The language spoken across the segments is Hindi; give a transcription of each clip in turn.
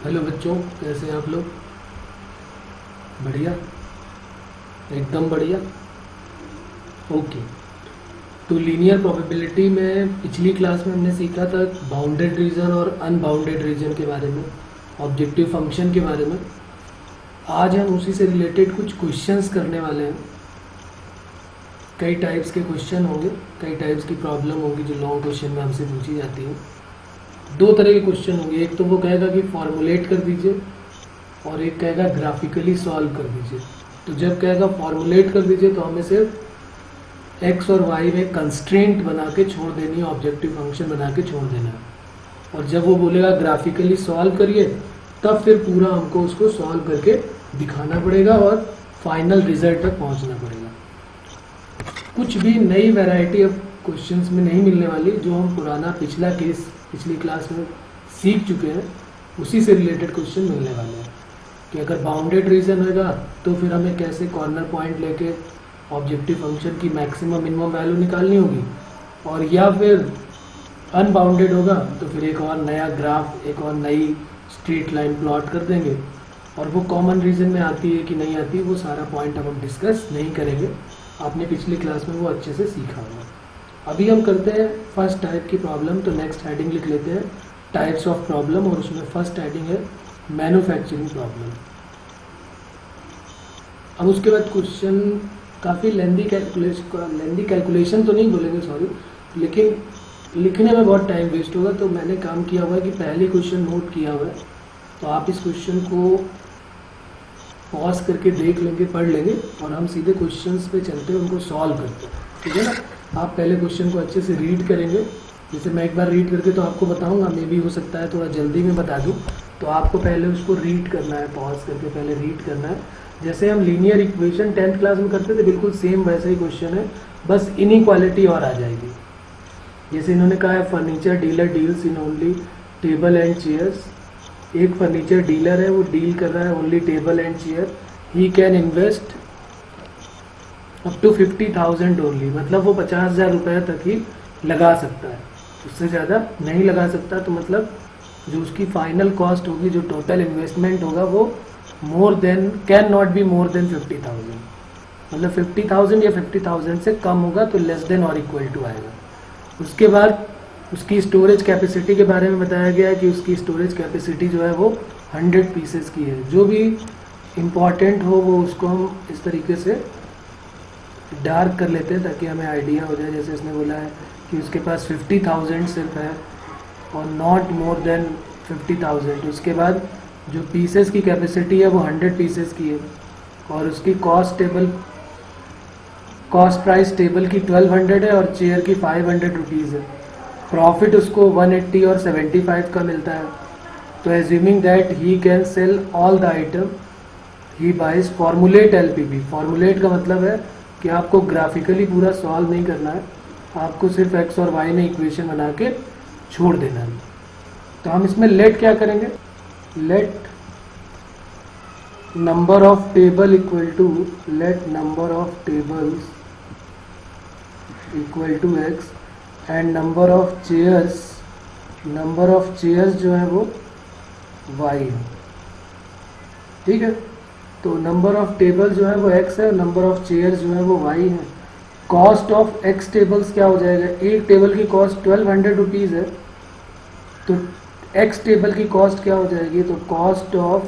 हेलो बच्चों, कैसे हैं आप लोग? बढ़िया, एकदम बढ़िया। ओके, तो लीनियर प्रोबेबिलिटी में पिछली क्लास में हमने सीखा था बाउंडेड रीजन और अनबाउंडेड रीजन के बारे में, ऑब्जेक्टिव फंक्शन के बारे में। आज हम उसी से रिलेटेड कुछ क्वेश्चंस करने वाले हैं। कई टाइप्स के क्वेश्चन होंगे, कई टाइप्स की प्रॉब्लम होगी जो लॉन्ग क्वेश्चन में हमसे पूछी जाती है। दो तरह के क्वेश्चन होंगे, एक तो वो कहेगा कि फॉर्मुलेट कर दीजिए और एक कहेगा ग्राफिकली सॉल्व कर दीजिए। तो जब कहेगा फॉर्मुलेट कर दीजिए तो हमें सिर्फ एक्स और वाई में कंस्ट्रेंट बना के छोड़ देनी है, ऑब्जेक्टिव फंक्शन बना के छोड़ देना है। और जब वो बोलेगा ग्राफिकली सॉल्व करिए, तब फिर पूरा हमको उसको सॉल्व करके दिखाना पड़ेगा और फाइनल रिजल्ट तक पहुंचना पड़ेगा। कुछ भी नई वैरायटी ऑफ क्वेश्चंस में नहीं मिलने वाली, जो हम पुराना पिछला केस पिछली क्लास में सीख चुके हैं उसी से रिलेटेड क्वेश्चन मिलने वाले हैं। कि अगर बाउंडेड रीजन होगा तो फिर हमें कैसे कॉर्नर पॉइंट लेके ऑब्जेक्टिव फंक्शन की मैक्सिमम मिनिमम वैल्यू निकालनी होगी, और या फिर अनबाउंडेड होगा तो फिर एक और नया ग्राफ, एक और नई स्ट्रेट लाइन प्लॉट कर देंगे। और वो कॉमन रीजन में आती है कि नहीं आती, वो सारा पॉइंट अब हम डिस्कस नहीं करेंगे। आपने पिछली क्लास में वो अच्छे से सीखा होगा। अभी हम करते हैं फर्स्ट टाइप की प्रॉब्लम। तो नेक्स्ट हेडिंग लिख लेते हैं टाइप्स ऑफ प्रॉब्लम, और उसमें फर्स्ट हेडिंग है मैन्युफैक्चरिंग प्रॉब्लम। अब उसके बाद क्वेश्चन काफ़ी लेंदी कैलकुलेशन तो नहीं बोलेंगे, सॉरी, लेकिन लिखने में बहुत टाइम वेस्ट होगा। तो मैंने काम किया हुआ है कि पहले क्वेश्चन नोट किया हुआ है, तो आप इस क्वेश्चन को पॉज करके देख लेंगे, पढ़ लेंगे, और हम सीधे क्वेश्चंस पे चलते हैं, उनको सॉल्व करते हैं। ठीक है ना? आप पहले क्वेश्चन को अच्छे से रीड करेंगे। जैसे मैं एक बार रीड करके तो आपको बताऊंगा, मे भी हो सकता है थोड़ा जल्दी में बता दूं, तो आपको पहले उसको रीड करना है, पॉज करके पहले रीड करना है। जैसे हम लीनियर इक्वेशन 10th क्लास में करते थे, बिल्कुल सेम वैसा ही क्वेश्चन है, बस इनइक्वालिटी और आ जाएगी। जैसे इन्होंने कहा है furniture dealer deals in only table and chairs. एक फर्नीचर डीलर है, वो डील कर रहा है only table and chair. He can invest up to 50,000 only, मतलब वो 50,000 रुपये तक ही लगा सकता है, उससे ज़्यादा नहीं लगा सकता। तो मतलब जो उसकी फाइनल कॉस्ट होगी, जो टोटल इन्वेस्टमेंट होगा, वो can not be more than 50,000, मतलब 50,000 या 50,000 से कम होगा तो लेस देन और इक्वल टू आएगा। उसके बाद उसकी स्टोरेज कैपेसिटी के बारे में बताया गया है कि उसकी स्टोरेज कैपेसिटी जो है वो 100 पीसेस की है। जो भी इम्पॉर्टेंट हो वो उसको हम इस तरीके से डार्क कर लेते हैं ताकि हमें आइडिया हो जाए। जैसे इसने बोला है कि उसके पास 50,000 सिर्फ है और नॉट मोर देन 50,000। उसके बाद जो पीसेस की कैपेसिटी है वो 100 पीसेस की है, और उसकी कॉस्ट प्राइस टेबल की 1200 है और चेयर की 500 रुपीज़ है। प्रॉफिट उसको 180 और 75 का मिलता है। तो assuming that he can sell all the item he buys, formulate LPV. Formulate का मतलब है कि आपको ग्राफिकली पूरा सॉल्व नहीं करना है, आपको सिर्फ एक्स और वाई में इक्वेशन बना के छोड़ देना है। तो हम इसमें लेट क्या करेंगे, let number of table equal to, let number of tables equal to x and number of chairs जो है वो वाई है। ठीक है? तो नंबर ऑफ टेबल जो है वो x है, नंबर ऑफ चेयर्स जो है वो y है। कॉस्ट ऑफ x टेबल्स क्या हो जाएगा, एक टेबल की कॉस्ट 1200 रुपीज़ है, तो x टेबल की कॉस्ट क्या हो जाएगी, तो cost of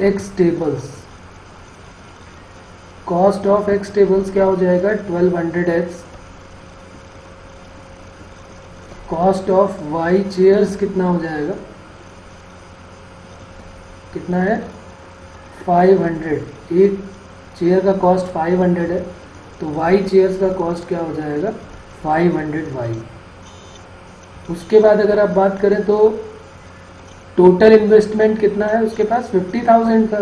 x tables, cost of x tables क्या हो जाएगा 1200x। Cost of y chairs कितना हो जाएगा, कितना है 500। एक चेयर का कॉस्ट 500 है, तो वाई चेयर्स का कॉस्ट क्या हो जाएगा 500 वाई। उसके बाद अगर आप बात करें तो टोटल इन्वेस्टमेंट कितना है उसके पास 50,000 का।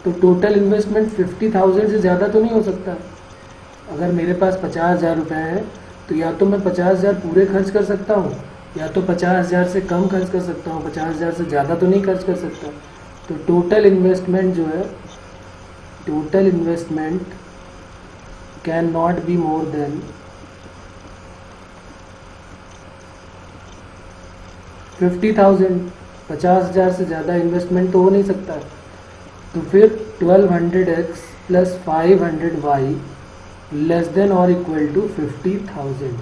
तो टोटल इन्वेस्टमेंट 50,000 से ज़्यादा तो नहीं हो सकता। अगर मेरे पास 50,000 रुपये हैं तो या तो मैं 50,000 पूरे खर्च कर सकता हूँ, या तो 50,000 से कम खर्च कर सकता हूँ, 50,000 से ज़्यादा तो नहीं खर्च कर सकता। तो टोटल इन्वेस्टमेंट जो है, total investment can not be more than 50,000। 50,000 से ज़्यादा इन्वेस्टमेंट तो हो नहीं सकता। तो फिर 1200x plus 500y less than और इक्वल टू 50,000।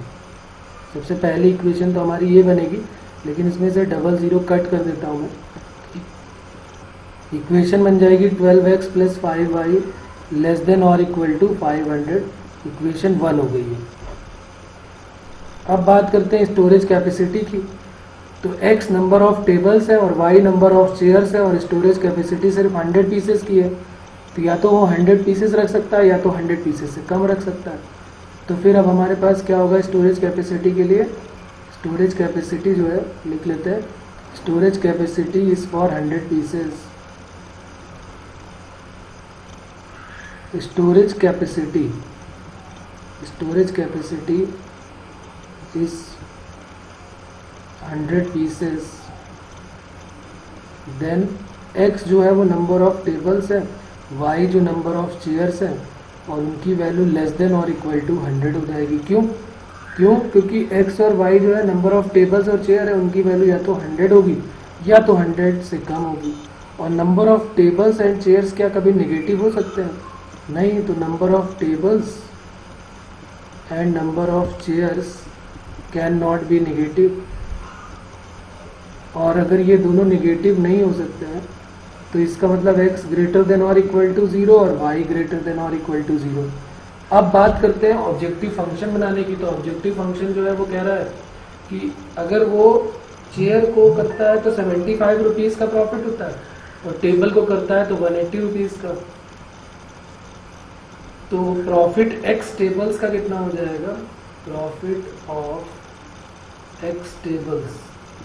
सबसे पहली इक्वेशन तो हमारी ये बनेगी, लेकिन इसमें से डबल ज़ीरो कट कर देता हूँ मैं। इक्वेशन बन जाएगी 12x plus 5y less than और इक्वल टू 500। इक्वेशन 1 हो गई है। अब बात करते हैं स्टोरेज कैपेसिटी की। तो x नंबर ऑफ टेबल्स है और y नंबर ऑफ चेयर्स है और स्टोरेज कैपेसिटी सिर्फ 100 पीसेस की है। तो या तो वो 100 पीसेस रख सकता है या तो 100 पीसेस से कम रख सकता है। तो फिर अब हमारे पास क्या होगा स्टोरेज कैपेसिटी के लिए? स्टोरेज कैपेसिटी जो है लिख लेते हैं, storage capacity is for 100 pieces. Storage capacity is 100 pieces. Then x जो है वो नंबर ऑफ टेबल्स है, y जो नंबर ऑफ चेयर्स है और उनकी वैल्यू लेस देन और इक्वल टू 100 हो जाएगी। क्यों? क्योंकि x और y जो है नंबर ऑफ टेबल्स और चेयर है, उनकी वैल्यू या तो 100 होगी या तो 100 से कम होगी। और number of tables and chairs क्या कभी नेगेटिव हो सकते हैं? नहीं। तो number of tables and number of chairs can not be negative. और अगर ये दोनों नेगेटिव नहीं हो सकते हैं तो इसका मतलब x ग्रेटर देन और इक्वल टू 0 और y ग्रेटर देन और इक्वल टू 0। अब बात करते हैं ऑब्जेक्टिव फंक्शन बनाने की। तो ऑब्जेक्टिव फंक्शन जो है वो कह रहा है कि अगर वो चेयर को करता है तो 75 रुपीज़ का प्रॉफिट होता है और टेबल को करता है तो 180 रुपीज़ का। तो प्रॉफिट x टेबल्स का कितना हो जाएगा? Profit of x tables,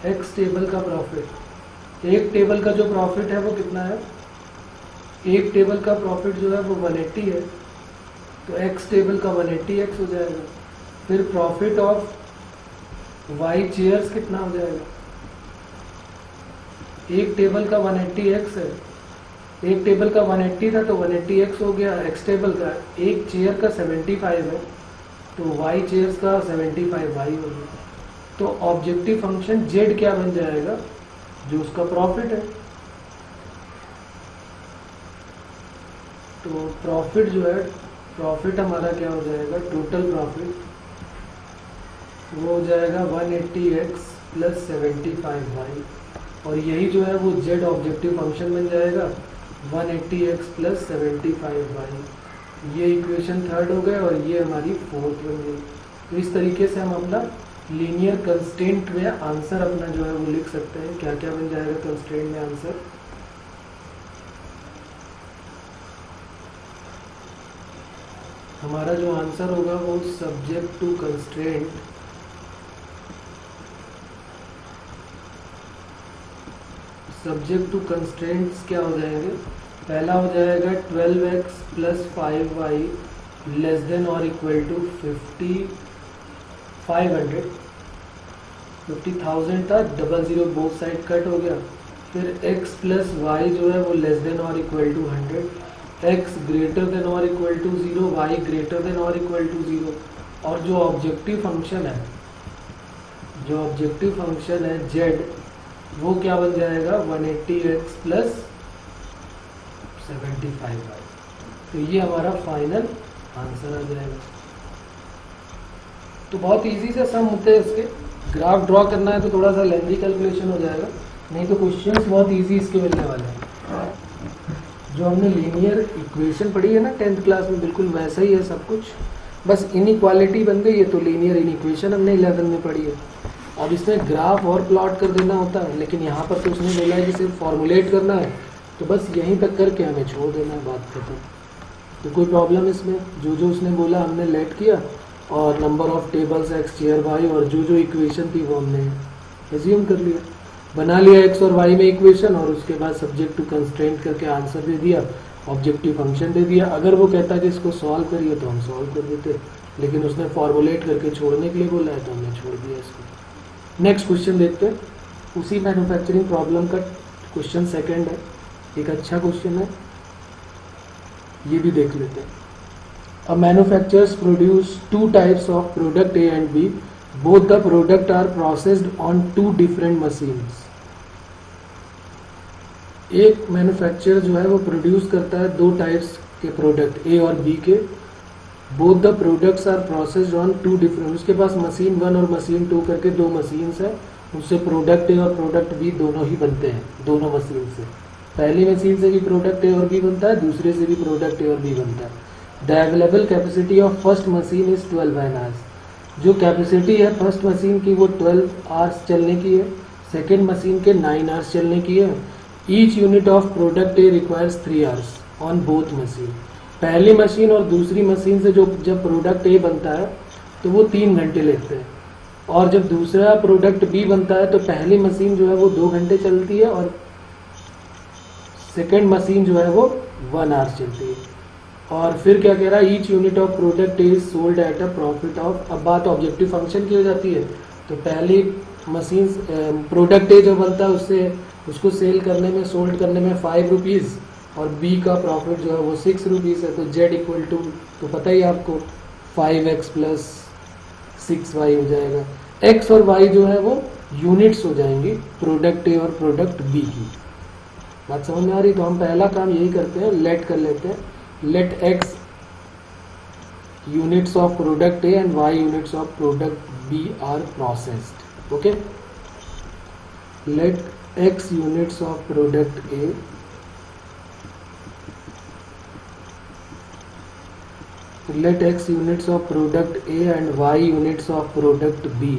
x table का प्रॉफिट, एक टेबल का जो प्रॉफिट है वो कितना है? एक टेबल का प्रॉफिट जो है वो 180 है, तो x टेबल का 180x हो जाएगा। फिर प्रॉफिट ऑफ y चेयर्स कितना हो जाएगा? एक टेबल का 180x है, एक टेबल का 180 था तो 180x हो गया x टेबल का। एक चेयर का 75 है तो y चेयर्स का 75y हो गया। तो ऑब्जेक्टिव फंक्शन z क्या बन जाएगा? जो उसका प्रॉफिट है। तो प्रॉफिट जो है, प्रॉफिट हमारा क्या हो जाएगा? टोटल प्रॉफिट वो हो जाएगा 180x प्लस 75y और यही जो है वो z ऑब्जेक्टिव फंक्शन बन जाएगा 180x प्लस 75y। ये इक्वेशन 3 हो गए और ये हमारी 4th बन गई। तो इस तरीके से हम अपना लीनियर कंस्ट्रेंट में आंसर अपना जो है वो लिख सकते हैं। क्या क्या बन जाएगा कंस्ट्रेंट में आंसर? हमारा जो आंसर होगा वो subject to constraint, subject to constraints क्या हो जाएंगे? पहला हो जाएगा 12x plus 5y less than और इक्वल टू 50,000 था, double zero both side cut हो गया। फिर x प्लस वाई जो है वो लेस देन और equal to 100, x greater than और equal to 0, y greater than और इक्वल टू 0। और जो ऑब्जेक्टिव फंक्शन है, जो ऑब्जेक्टिव फंक्शन है z, वो क्या बन जाएगा? 180x plus 75y। तो ये हमारा फाइनल आंसर आ जाएगा। तो बहुत इजी से सम होते हैं इसके। ग्राफ ड्रॉ करना है तो थोड़ा सा लेंथी कैलकुलेशन हो जाएगा, नहीं तो क्वेश्चंस बहुत इजी इसके मिलने वाले हैं। जो हमने लीनियर इक्वेशन पढ़ी है ना 10th क्लास में, बिल्कुल वैसा ही है सब कुछ, बस इनइक्वालिटी बन गई है। तो लीनियर इक्वेशन हमने 11 में पढ़ी है। अब इसमें ग्राफ और प्लॉट कर देना होता है, लेकिन यहाँ पर तो उसने बोला है कि सिर्फ फॉर्मुलेट करना है, तो बस यहीं तक करके हमें छोड़ देना है, बात खत्म। तो कोई प्रॉब्लम इसमें? जो जो उसने बोला हमने लेट किया और number of tables x chair y और जो जो इक्वेशन थी वो हमने एज्यूम कर लिया, बना लिया x और y में इक्वेशन, और उसके बाद सब्जेक्ट टू कंस्ट्रेंट करके आंसर दे दिया, ऑब्जेक्टिव फंक्शन दे दिया। अगर वो कहता कि इसको सॉल्व करिए तो हम सॉल्व कर देते, लेकिन उसने फॉर्मुलेट करके छोड़ने के लिए बोला है तो हमने छोड़ दिया इसको। नेक्स्ट क्वेश्चन देखते हैं, उसी मैन्युफैक्चरिंग प्रॉब्लम का क्वेश्चन सेकंड है, एक अच्छा क्वेश्चन है, ये भी देख लेते हैं। A manufacturers produce two types of product A and B. Both the product are processed on two different machines. एक मैन्युफैक्चरर जो है वो प्रोड्यूस करता है दो टाइप्स के प्रोडक्ट, ए और बी के। Both the products are processed on two different, उसके पास मशीन 1 और मशीन 2 करके दो मशीन्स है, उससे प्रोडक्ट ए और प्रोडक्ट बी दोनों ही बनते हैं दोनों मशीन से। पहली मशीन से भी प्रोडक्ट ए और बी बनता है, दूसरे से भी प्रोडक्ट ए और बी बनता है। The available capacity of first machine is 12 hours. जो कैपेसिटी है फर्स्ट मशीन की वो 12 आवर्स चलने की है, सेकेंड मशीन के 9 आवर्स चलने की है। Each unit of product A requires 3 hours on both machine. पहली मशीन और दूसरी मशीन से जो जब प्रोडक्ट ए बनता है तो वो 3 घंटे लेते हैं, और जब दूसरा प्रोडक्ट बी बनता है तो पहली मशीन जो है वो 2 घंटे चलती है और सेकेंड मशीन जो है वो 1 आवर चलती है। और फिर क्या कह रहा है, each unit of product is sold at a profit of, अब बात ऑब्जेक्टिव फंक्शन की हो जाती है। तो पहली मशीन प्रोडक्ट ए जो बनता है उससे उसको सेल करने में सोल्ड करने में 5 रुपीज़, और बी का प्रॉफिट जो है वो 6 रुपीज़ है। तो जेड इक्वल टू, तो पता ही आपको 5x प्लस 6y हो जाएगा। x और y जो है वो यूनिट्स हो जाएंगी प्रोडक्ट ए और प्रोडक्ट बी की। बात समझ में आ रही? तो हम पहला काम यही करते हैं, लेट कर लेते हैं। Let x units of product A and y units of product B are processed. Okay, let x units of product A let x units of product A and y units of product B,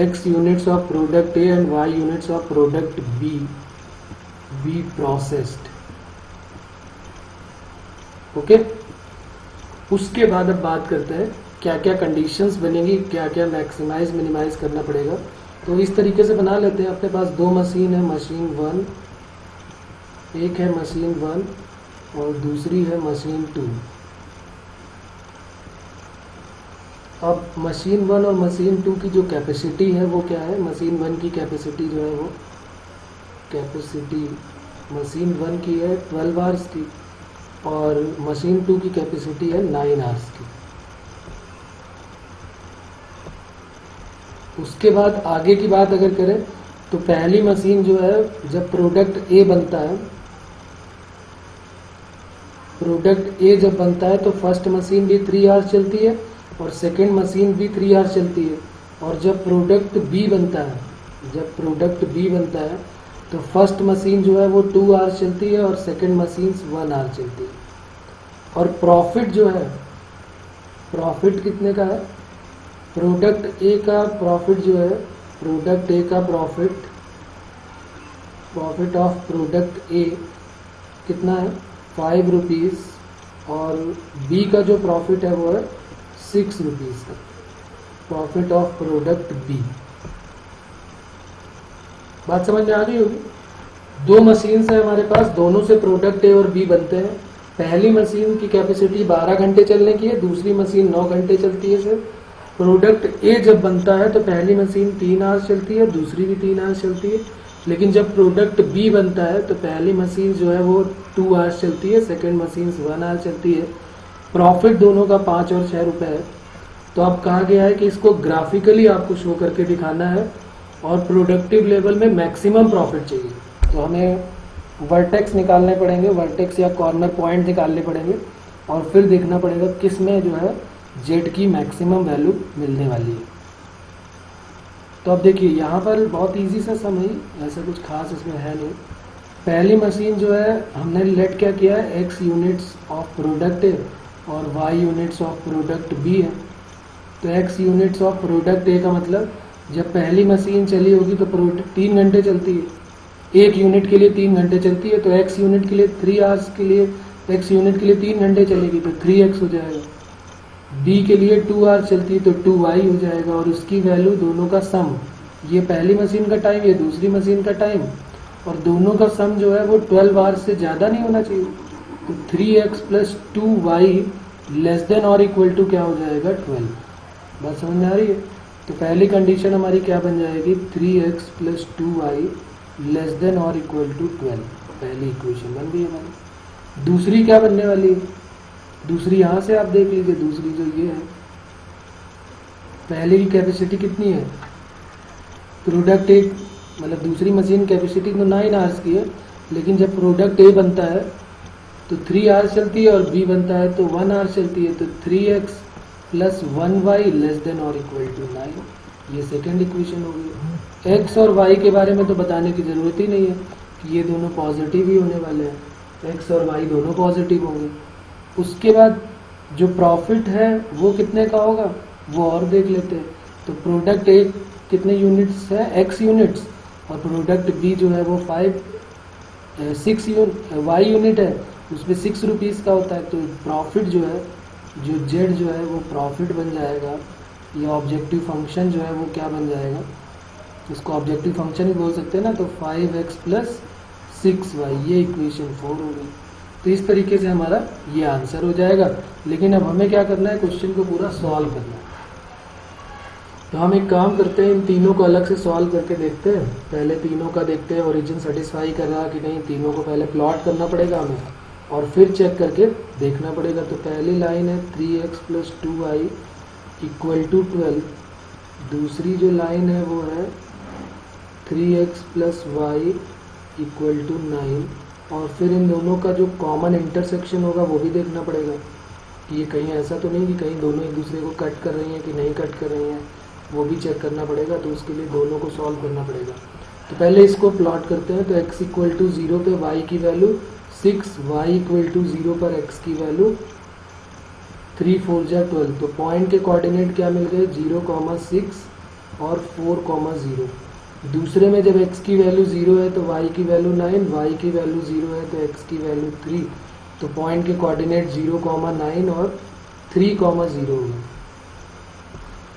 x units of product A and y units of product B be processed. Okay उसके बाद अब बात करते हैं क्या क्या कंडीशंस बनेगी, क्या क्या मैक्सिमाइज मिनिमाइज करना पड़ेगा। तो इस तरीके से बना लेते हैं। अपने पास दो मशीन है, मशीन 1, एक है मशीन 1 और दूसरी है मशीन 2। अब मशीन 1 और मशीन 2 की जो कैपेसिटी है वो क्या है, मशीन 1 की कैपेसिटी जो है वो कैपेसिटी मशीन 1 की है 12 आवर्स की, और मशीन 2 की कैपेसिटी है 9 आवर्स की। उसके बाद आगे की बात अगर करें तो पहली मशीन जो है जब प्रोडक्ट ए बनता है, प्रोडक्ट ए जब बनता है तो फर्स्ट मशीन भी 3 आवर्स चलती है और सेकेंड मशीन भी 3 आवर्स चलती है। और जब प्रोडक्ट बी बनता है, जब प्रोडक्ट बी बनता है तो फर्स्ट मशीन जो है वो 2 आवर्स चलती है और सेकेंड मशीन 1 आवर चलती है। और प्रॉफिट जो है, प्रॉफिट कितने का है, प्रोडक्ट ए का प्रॉफिट जो है, प्रोडक्ट ए का प्रॉफिट ऑफ प्रोडक्ट ए कितना है 5 रुपीज़, और बी का जो प्रॉफिट है वो है 6 रुपीज़ का, प्रॉफिट ऑफ प्रोडक्ट बी। बात समझ में आ रही होगी? दो मशीन है हमारे पास, दोनों से प्रोडक्ट ए और बी बनते हैं। पहली मशीन की कैपेसिटी 12 घंटे चलने की है, दूसरी मशीन 9 घंटे चलती है। सिर्फ प्रोडक्ट ए जब बनता है तो पहली मशीन 3 आवर्स चलती है, दूसरी भी 3 आवर्स चलती है। लेकिन जब प्रोडक्ट बी बनता है तो पहली मशीन जो है वो 2 आवर्स चलती है, सेकेंड मशीन 1 आवर चलती है। प्रॉफिट दोनों का 5 और 6 रुपये है। तो अब कहा गया है कि इसको ग्राफिकली आपको शो करके दिखाना है और प्रोडक्टिव लेवल में मैक्सिमम प्रॉफिट चाहिए। तो हमें वर्टेक्स निकालने पड़ेंगे, वर्टेक्स या कॉर्नर पॉइंट निकालने पड़ेंगे, और फिर देखना पड़ेगा किस में जो है जेड की मैक्सिमम वैल्यू मिलने वाली है। तो अब देखिए यहाँ पर बहुत इजी सा सम है, ऐसा कुछ खास इसमें है नहीं। पहली मशीन जो है हमने लेट क्या किया है, X units of product A और Y units of product B है। तो X units of product A का मतलब जब पहली मशीन चली होगी तो प्रोडक्ट 3 घंटे चलती है, एक यूनिट के लिए 3 घंटे चलती है। तो एक्स यूनिट के लिए 3 आवर्स के लिए एक्स यूनिट के लिए 3 घंटे चलेगी तो 3x हो जाएगा। बी के लिए 2 आवर्स चलती है तो 2y हो जाएगा, और उसकी वैल्यू दोनों का सम, ये पहली मशीन का टाइम, ये दूसरी मशीन का टाइम, और दोनों का सम जो है वो 12 आवर्स से ज़्यादा नहीं होना चाहिए। तो 3x plus 2y less than और इक्वल टू क्या हो जाएगा 12। बात समझ में आ रही है? तो पहली कंडीशन हमारी क्या बन जाएगी, 3x plus 2y less than और इक्वल टू 12। पहली इक्वेशन बन गई हमारी। दूसरी क्या बनने वाली है, दूसरी यहाँ से आप देख लीजिए, दूसरी जो ये है, पहले की कैपेसिटी कितनी है, प्रोडक्ट एक मतलब दूसरी मशीन कैपेसिटी तो 9 आवर्स की है, लेकिन जब प्रोडक्ट ए बनता है तो 3 आवर्स चलती है और बी बनता है तो 1 आवर चलती है, तो 3x plus 1y less than और इक्वल टू 9। ये सेकेंड इक्वेशन हो गई। x और y के बारे में तो बताने की ज़रूरत ही नहीं है कि ये दोनों पॉजिटिव ही होने वाले हैं, x और y दोनों पॉजिटिव होंगे। उसके बाद जो प्रॉफिट है वो कितने का होगा वो और देख लेते हैं। तो प्रोडक्ट ए कितने यूनिट्स है, x यूनिट्स, और प्रोडक्ट बी जो है वो 6 y यूनिट है, उसमें 6 रुपीज़ का होता है। तो प्रॉफिट जो है, जो जेड जो है वो प्रॉफिट बन जाएगा, या ऑब्जेक्टिव फंक्शन जो है वो क्या बन जाएगा, उसको ऑब्जेक्टिव फंक्शन ही बोल सकते हैं ना। तो 5x प्लस 6y, ये इक्वेशन 4 हो गई। तो इस तरीके से हमारा ये आंसर हो जाएगा। लेकिन अब हमें क्या करना है, क्वेश्चन को पूरा सॉल्व करना है। तो हम एक काम करते हैं, इन तीनों को अलग से सॉल्व करके देखते हैं। पहले तीनों का देखते हैं ओरिजिन सेटिस्फाई कर रहा कि नहीं, तीनों को पहले प्लॉट करना पड़ेगा हमें और फिर चेक करके देखना पड़ेगा। तो पहली लाइन है 3x plus 2y equal to 12, दूसरी जो लाइन है वो है 3x plus Y equal to 9, और फिर इन दोनों का जो कॉमन इंटरसेक्शन होगा वो भी देखना पड़ेगा कि ये कहीं ऐसा तो नहीं कि कहीं दोनों एक दूसरे को कट कर रही हैं कि नहीं कट कर रही हैं, वो भी चेक करना पड़ेगा। तो उसके लिए दोनों को सॉल्व करना पड़ेगा। तो पहले इसको प्लॉट करते हैं। तो x इक्वल टू 0 पे y की वैल्यू 6, y इक्वल टू 0 पर x की वैल्यू 3 4 जा 12। तो पॉइंट के कोऑर्डिनेट क्या मिल गए, 0,6 और 4,0। दूसरे में जब x की वैल्यू 0 है तो y की वैल्यू 9, y की वैल्यू 0 है तो x की वैल्यू 3। तो पॉइंट के कोऑर्डिनेट 0,9 और 3,0 होगा।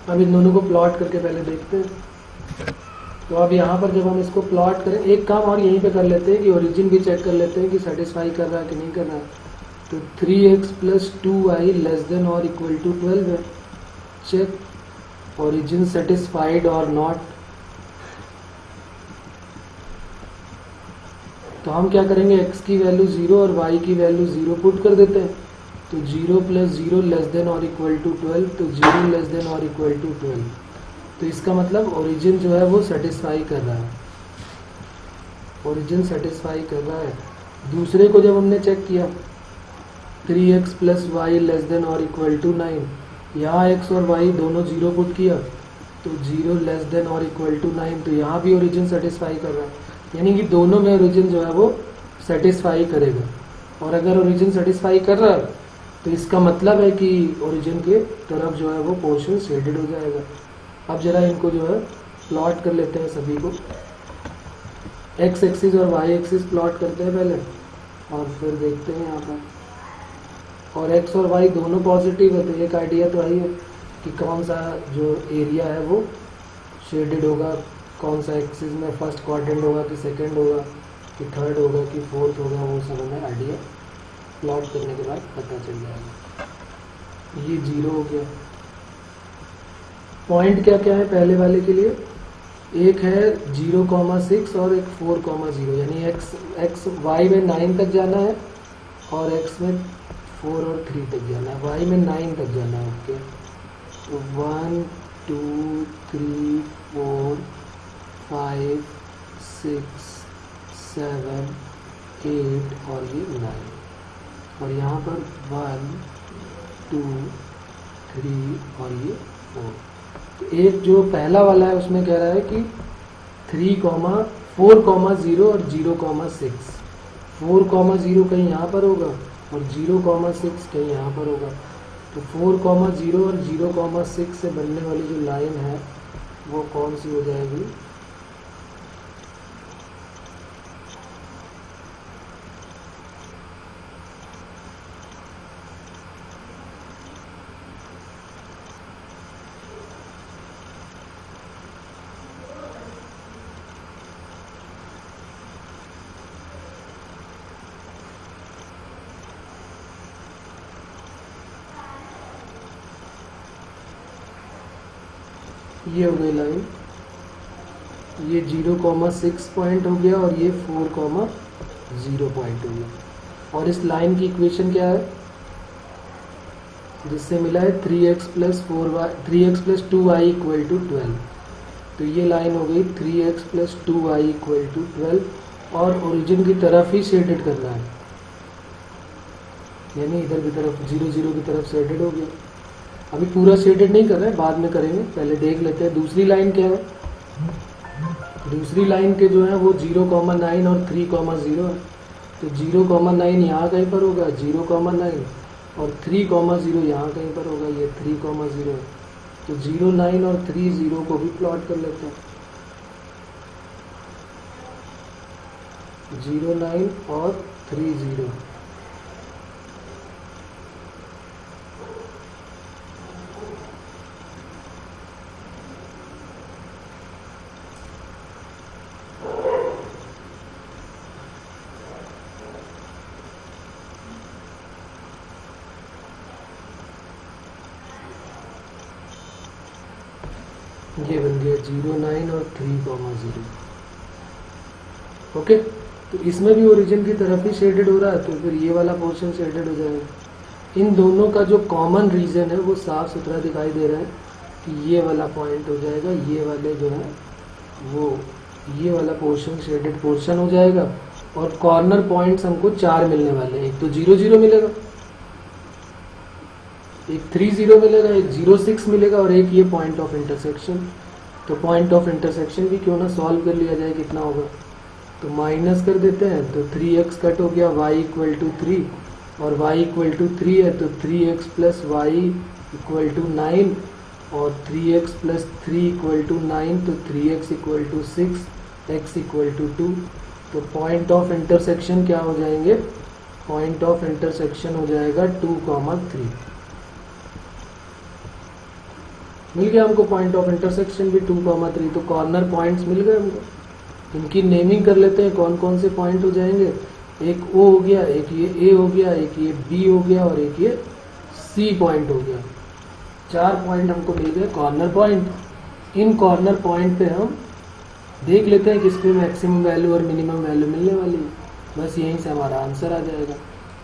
अब इन दोनों को प्लॉट करके पहले देखते हैं। तो अब यहाँ पर जब हम इसको प्लॉट करें, एक काम और यहीं पे कर लेते हैं कि ओरिजिन भी चेक कर लेते हैं कि सेटिस्फाई कर रहा है कि नहीं कर रहा है। तो 3x plus 2y less than और इक्वल टू 12 है, चेक ओरिजिन सेटिस्फाइड और नॉट। तो हम क्या करेंगे, x की वैल्यू 0 और y की वैल्यू 0 पुट कर देते हैं। तो 0 प्लस 0 लेस देन और इक्वल टू 12, तो 0 लेस देन और इक्वल टू 12। तो इसका मतलब ओरिजिन जो है वो सेटिस्फाई कर रहा है, ओरिजिन सेटिस्फाई कर रहा है। दूसरे को जब हमने चेक किया 3x plus y less than और इक्वल टू 9, यहाँ x और y दोनों 0 पुट किया तो 0 लेस देन और इक्वल टू 9। तो यहाँ भी ओरिजिन सेटिस्फाई कर रहा है, यानी कि दोनों में ओरिजिन जो है वो सेटिस्फाई करेगा। और अगर ओरिजिन सेटिस्फाई कर रहा है तो इसका मतलब है कि ओरिजिन के तरफ जो है वो पोर्शन शेडेड हो जाएगा। अब जरा इनको जो है प्लॉट कर लेते हैं सभी को। x एक्सिस और y एक्सिस प्लॉट करते हैं पहले और फिर देखते हैं यहाँ पर। और x और y दोनों पॉजिटिव है तो एक आइडिया तो आई है कि कौन सा जो एरिया है वो शेडेड होगा, कौन सा एक्सिस में फर्स्ट क्वाड्रेंट होगा कि सेकंड होगा कि थर्ड होगा कि फोर्थ होगा, वो सब हमें आइडिया प्लॉट करने के बाद पता चल जाएगा। ये 0 हो गया। पॉइंट क्या क्या है पहले वाले के लिए, एक है 0,6 और एक 4,0, यानी x y में 9 तक जाना है और x में 4 और 3 तक जाना है, y में 9 तक जाना है। ओके, तो 1 2 3 4 5 6 7 8 और ये 9, और यहाँ पर 1 2 3 और ये 4। तो एक जो पहला वाला है उसमें कह रहा है कि 4,0 और 0,6, 4,0 कहीं यहाँ पर होगा और 0,6 कहीं यहाँ पर होगा। तो 4,0 और 0,6 से बनने वाली जो लाइन है वो कौन सी हो जाएगी, ये हो गई लाइन, ये 0,6 पॉइंट हो गया और ये 4,0 पॉइंट हो गया। और इस लाइन की इक्वेशन क्या है, जिससे मिला है 3x plus 2y equal to 12। तो ये लाइन हो गई 3x plus 2y equal to 12 और ओरिजिन की तरफ ही शेडेड करना है, यानी इधर की तरफ 0 0 की तरफ शेडेड हो गया। अभी पूरा शेडेड नहीं कर रहे हैं, बाद में करेंगे, पहले देख लेते हैं दूसरी लाइन क्या है। दूसरी लाइन के जो है वो 0,9 और 3,0 है। तो 0,9 यहाँ कहीं पर होगा, 0,9 और 3,0 यहाँ कहीं पर होगा, ये 3,0 है। तो 0 9 और 3 0 को भी प्लॉट कर लेते हैं। 0 9 और 3 0। ये बन गया 0 9 और 3,0। ओके, तो इसमें भी ओरिजिन की तरफ ही शेडेड हो रहा है, तो फिर ये वाला पोर्शन शेडेड हो जाएगा। इन दोनों का जो कॉमन रीजन है वो साफ सुथरा दिखाई दे रहा है कि ये वाला पॉइंट हो जाएगा, ये वाले जो है वो ये वाला पोर्शन शेडेड पोर्शन हो जाएगा। और कॉर्नर पॉइंट्स हमको 4 मिलने वाले हैं, एक तो 0 0 मिलेगा, एक 3 0 मिलेगा, एक 0 6 मिलेगा और एक ये पॉइंट ऑफ इंटरसेक्शन। तो पॉइंट ऑफ इंटरसेक्शन भी क्यों ना सॉल्व कर लिया जाए, कितना होगा, तो माइनस कर देते हैं। तो 3x कट हो गया, y इक्वल टू 3 और y इक्वल टू 3 है तो 3x plus Y equal to 9 और 3x प्लस 3 इक्वल टू 9 तो 3x equal to 6, x equal to 2। तो पॉइंट ऑफ इंटरसेक्शन क्या हो जाएंगे, पॉइंट ऑफ इंटरसेक्शन हो जाएगा 2,3। मिल गया हमको पॉइंट ऑफ इंटरसेक्शन भी 2,3। तो कॉर्नर पॉइंट्स मिल गए हमको। इनकी नेमिंग कर लेते हैं, कौन कौन से पॉइंट हो जाएंगे। एक O हो गया, एक ये A हो गया, एक ये B हो गया और एक ये C पॉइंट हो गया। 4 पॉइंट हमको मिल गए कॉर्नर पॉइंट। इन कॉर्नर पॉइंट पे हम देख लेते हैं किस पे मैक्सिमम वैल्यू और मिनिमम वैल्यू मिलने वाली है, बस यहीं से हमारा आंसर आ जाएगा।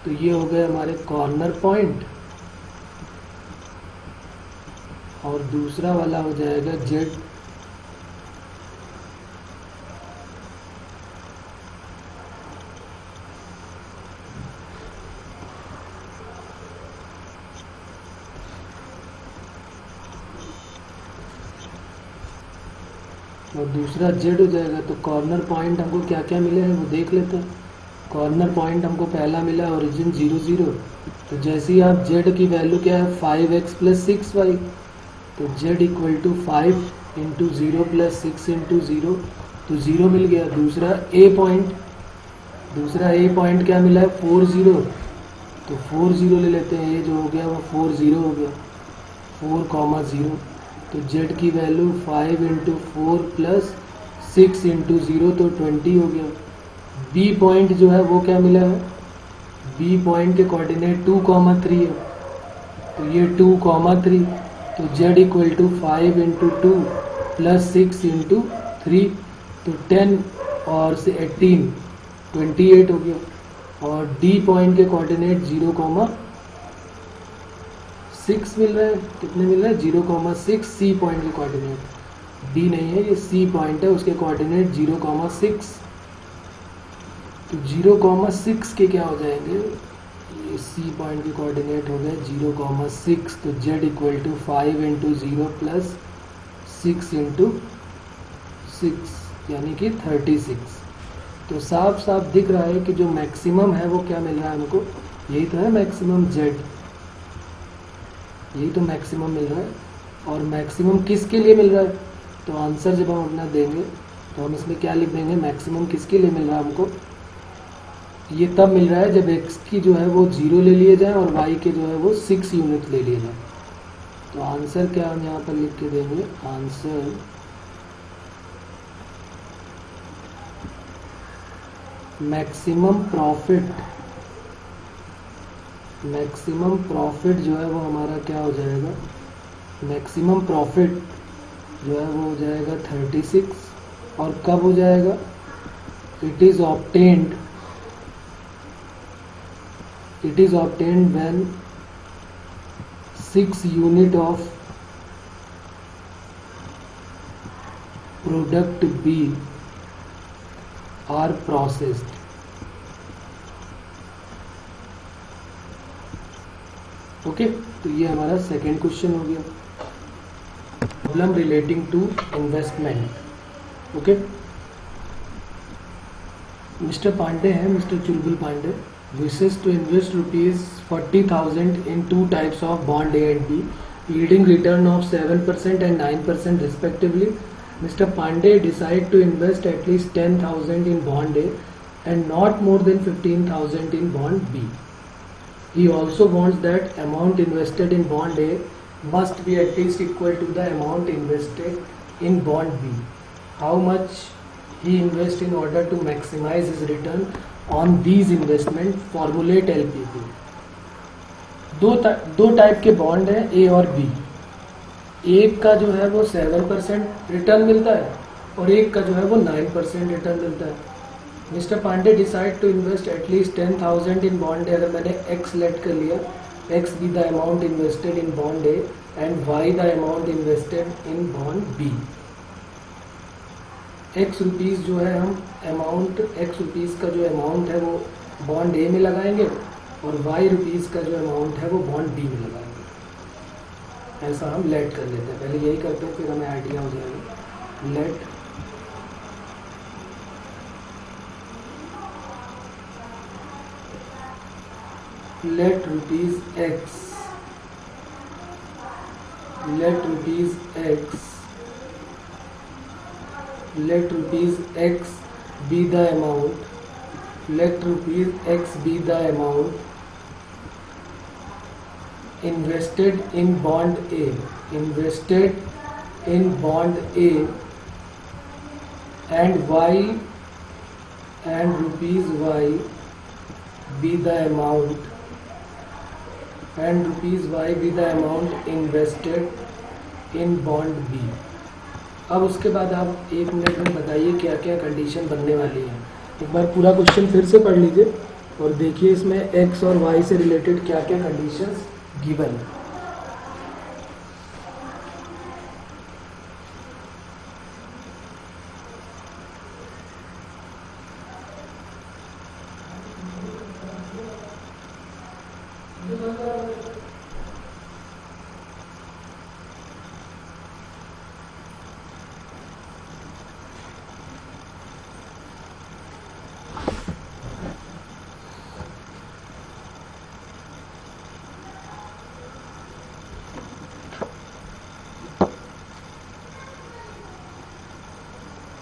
तो ये हो गए हमारे कॉर्नर पॉइंट और दूसरा वाला हो जाएगा Z। और दूसरा Z हो जाएगा। तो कॉर्नर पॉइंट हमको क्या क्या मिले हैं वो देख लेते हैं। कॉर्नर पॉइंट हमको पहला मिला ओरिजिन 0 0। तो जैसे ही आप Z की वैल्यू क्या है 5x प्लस 6y, तो Z equal to 5 into 0 plus 6 into 0, तो 0 मिल गया। दूसरा A पॉइंट क्या मिला है 4 0, तो 4 0 ले लेते हैं। ये जो हो गया वो 4 0 हो गया, 4,0। तो Z की वैल्यू 5 इंटू 4 प्लस 6 इंटू 0 तो 20 हो गया। B पॉइंट जो है वो क्या मिला है, B पॉइंट के कोऑर्डिनेट 2,3 है, तो ये 2,3। तो Z equal to 5 into 2 plus 6 into 3, तो 10 और से 18 28 हो गया। और D पॉइंट के कोऑर्डिनेट 0,6 मिल रहा है। कितने मिल रहे हैं 0,6। C पॉइंट के कोऑर्डिनेट D नहीं है, ये C पॉइंट है, उसके कोऑर्डिनेट 0,6। तो 0,6 के क्या हो जाएंगे, ये C पॉइंट के कोऑर्डिनेट हो गए 0,6। तो Z equal to 5 into 0 plus 6 into 6 यानी कि 36। तो साफ साफ दिख रहा है कि जो मैक्सिमम है वो क्या मिल रहा है हमको, यही तो है मैक्सिमम Z, यही तो मैक्सिमम मिल रहा है। और मैक्सिमम किसके लिए मिल रहा है, तो आंसर जब हम अपना देंगे तो हम इसमें क्या लिख देंगे, मैक्सिमम किसके लिए मिल रहा है हमको, ये तब मिल रहा है जब x की जो है वो 0 ले लिए जाए और y के जो है वो 6 यूनिट ले लिए जाए। तो आंसर क्या हम यहाँ पर लिख के देंगे, आंसर मैक्सिमम प्रॉफिट जो है वो हमारा क्या हो जाएगा, मैक्सिमम प्रॉफिट जो है वो हो जाएगा 36। और कब हो जाएगा, it is obtained when 6 unit of product B are processed. Okay, तो ये हमारा सेकेंड क्वेश्चन हो गया। Problem relating to investment. Okay, mister Pandey है, mister Chulbul Pandey wishes to invest ₹40,000 in two types of bond A and B, yielding return of 7% and 9% respectively. Mr. Pandey decided to invest at least 10,000 in bond A and not more than 15,000 in bond B. He also wants that amount invested in bond A must be at least equal to the amount invested in bond B. How much he invests in order to maximize his return on these investment? Formulate LPP. दो टाइप के बॉन्ड है, ए और बी। एक का जो है वो 7% रिटर्न मिलता है और एक का जो है वो 9% रिटर्न मिलता है। Mister Pandey decide to invest at least 10,000 in bond A. अगर मैंने एक्स लेट कर लिया, X be the amount invested in bond A and Y the amount invested in bond B. X rupees जो है हम अमाउंट, एक्स रुपीज़ का जो अमाउंट है वो बॉन्ड ए में लगाएंगे और वाई रुपीज़ का जो अमाउंट है वो बॉन्ड बी में लगाएंगे। ऐसा हम लेट कर लेते हैं, पहले यही करते हैं फिर हमें आइडिया हो जाएगा। Let rupees x, let rupees x be the amount, let rupees x be the amount invested in bond A, invested in bond A, and y and rupees y be the amount, and rupees y be the amount invested in bond B. अब उसके बाद आप एक मिनट में बताइए क्या क्या कंडीशन बनने वाली है। एक बार पूरा क्वेश्चन फिर से पढ़ लीजिए और देखिए इसमें एक्स और वाई से रिलेटेड क्या क्या कंडीशंस गिवन है।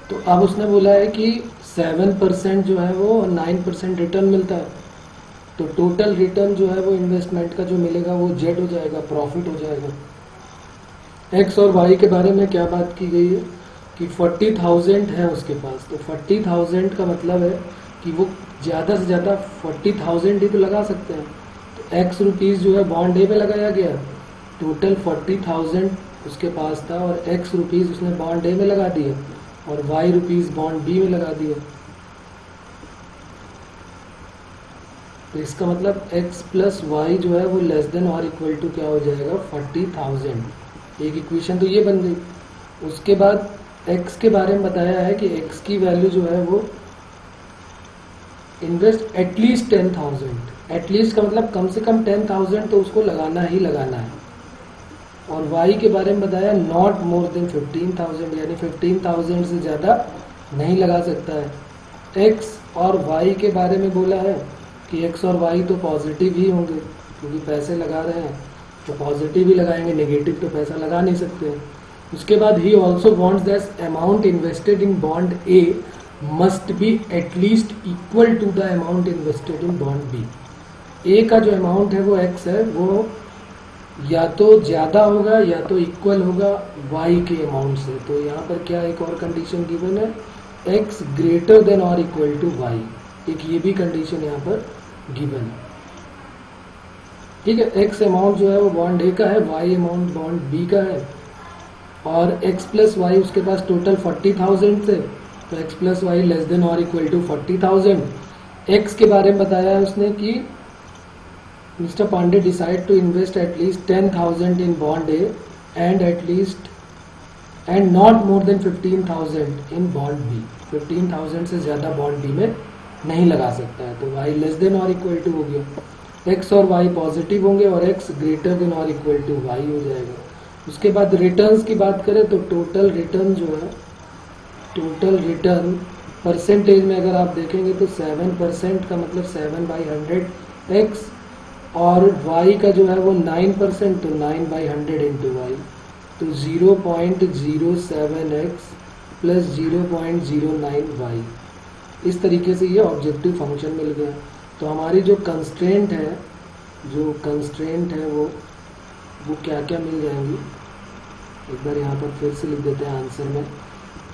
तो अब उसने बोला है कि 7% जो है वो 9% रिटर्न मिलता है, तो टोटल रिटर्न जो है वो इन्वेस्टमेंट का जो मिलेगा वो जेड हो जाएगा, प्रॉफिट हो जाएगा। एक्स और वाई के बारे में क्या बात की गई है कि 40,000 है उसके पास, तो 40,000 का मतलब है कि वो ज़्यादा से ज़्यादा 40,000 ही तो लगा सकते हैं। तो एक्स रुपीज़ जो है बॉन्ड ए में लगाया गया, टोटल 40,000 उसके पास था और एक्स रुपीज़ उसने बॉन्ड ए में लगा दिया और वाई रुपीज़ बॉन्ड बी में लगा दिया। तो इसका मतलब x प्लस वाई जो है वो लेस देन और इक्वल टू क्या हो जाएगा, 40,000। एक इक्वेशन तो ये बन गई। उसके बाद x के बारे में बताया है कि x की वैल्यू जो है वो इन्वेस्ट एटलीस्ट 10,000। एटलीस्ट का मतलब कम से कम 10,000 तो उसको लगाना ही लगाना है। और y के बारे में बताया नॉट मोर देन 15,000, यानी 15,000 से ज़्यादा नहीं लगा सकता है। x और y के बारे में बोला है कि x और y तो पॉजिटिव ही होंगे क्योंकि पैसे लगा रहे हैं, तो पॉजिटिव ही लगाएंगे, नेगेटिव तो पैसा लगा नहीं सकते। उसके बाद he also wants that amount invested in bond A must be at least equal to the amount invested in bond B. A का जो अमाउंट है वो x है, वो या तो ज़्यादा होगा या तो इक्वल होगा y के अमाउंट से। तो यहाँ पर क्या एक और कंडीशन गिवन है, x ग्रेटर देन और इक्वल टू y। एक ये भी कंडीशन यहाँ पर गिवन है। ठीक है, x अमाउंट जो है वो बॉन्ड ए का है, y अमाउंट बॉन्ड बी का है और x प्लस वाई उसके पास टोटल 40,000 थे, तो x plus y less than और इक्वल टू 40,000। x के बारे में बताया है उसने कि Mr. Pandey decide to invest at least 10,000 in bond A and at least and not more than 15,000 in bond B, 15,000 से ज़्यादा बॉन्ड बी में नहीं लगा सकता है। तो y लेस देन और इक्वल टू हो गया, x और y पॉजिटिव होंगे और x ग्रेटर देन और इक्वल टू y हो जाएगा। उसके बाद रिटर्न्स की बात करें तो टोटल रिटर्न जो है, टोटल रिटर्न परसेंटेज में अगर आप देखेंगे तो 7% का मतलब 7/100 x, और y का जो है वो 9%, तो 9/100 इंटू वाई, तो 0.07x प्लस 0.09y। इस तरीके से ये ऑब्जेक्टिव फंक्शन मिल गया। तो हमारी जो कंस्ट्रेंट है, वो क्या क्या मिल जाएंगी, एक बार यहाँ पर फिर से लिख देते हैं आंसर में।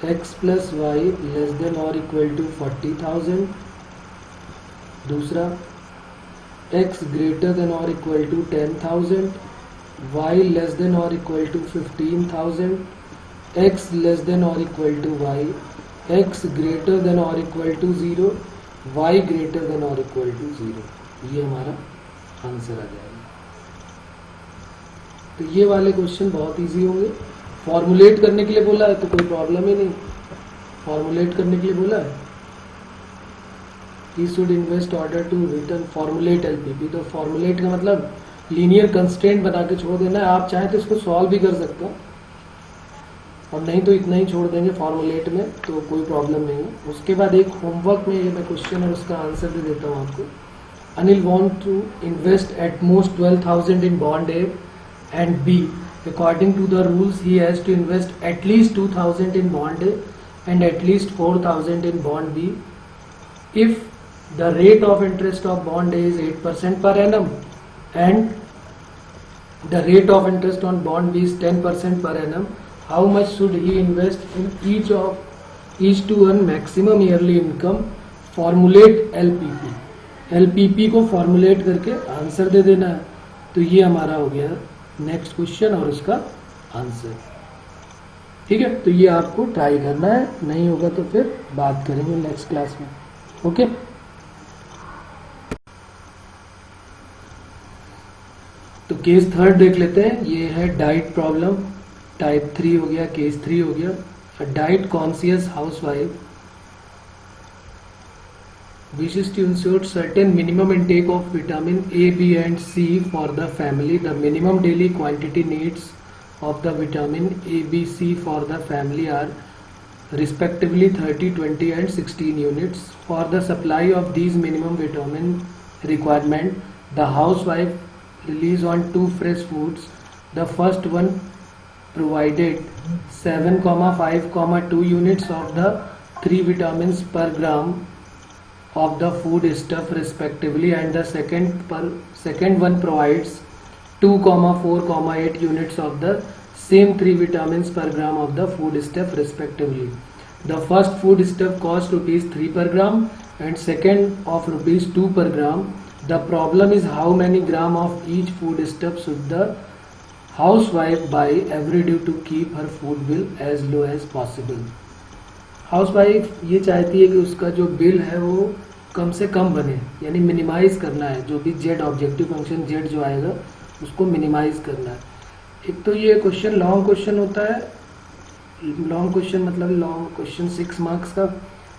x plus y less than और इक्वल टू 40,000, दूसरा x ग्रेटर देन और equal to 10,000, y less than और equal to 15,000, x less than और equal to y, x greater than और equal to 0, y greater than और इक्वल टू 0। ये हमारा आंसर आ जाएगा। तो ये वाले क्वेश्चन बहुत इजी होंगे। फॉर्मुलेट करने के लिए बोला है तो कोई प्रॉब्लम ही नहीं, फॉर्मुलेट करने के लिए बोला है he should invest order to return formulate LPP. तो फॉर्मुलेट का मतलब लीनियर कंस्ट्रेंट बना के छोड़ देना है। आप चाहें तो इसको सॉल्व भी कर सकते हो और नहीं तो इतना ही छोड़ देंगे फॉर्मुलेट में, तो कोई प्रॉब्लम नहीं है। उसके बाद एक होमवर्क में ये मैं क्वेश्चन और उसका आंसर भी देता हूँ आपको। Anil want to invest at most 12,000 in bond A and B. According to the rules, he has to invest at least 2,000 in bond A and at least 4,000 in bond B. If the rate of interest of bond A is 8% per annum and the rate of interest on bond B is 10% per annum, how much should he invest in each to earn maximum yearly income? Formulate LPP. LPP को formulate करके आंसर दे देना है। तो ये हमारा हो गया नेक्स्ट क्वेश्चन और उसका आंसर। ठीक है, तो ये आपको ट्राई करना है, नहीं होगा तो फिर बात करेंगे नेक्स्ट क्लास में। ओके, तो केस थर्ड देख लेते हैं। ये है डाइट प्रॉब्लम, टाइप 3 हो गया, केस 3 हो गया। A diet conscious housewife wishes to ensure certain minimum intake of vitamin A, B and C for the family. The minimum daily quantity needs of the vitamin A, B, C for the family are respectively 30, 20 and 16 units. For the supply of these minimum vitamin requirement, the housewife relies on two fresh foods. The first one provided 7,5,2 units of the 3 vitamins per gram of the food stuff respectively, and the second one provides 2,4,8 units of the same 3 vitamins per gram of the food stuff respectively. The first food stuff costs rupees 3 per gram and second of rupees 2 per gram. The problem is how many gram of each food stuff should the housewife buy every day to keep her food bill as low as possible. Housewife ये चाहती है कि उसका जो बिल है वो कम से कम बने, यानी मिनिमाइज करना है। जो भी जेड ऑब्जेक्टिव फंक्शन जेड जो आएगा उसको मिनिमाइज करना है। एक तो ये क्वेश्चन लॉन्ग क्वेश्चन होता है, लॉन्ग क्वेश्चन मतलब लॉन्ग क्वेश्चन 6 मार्क्स का,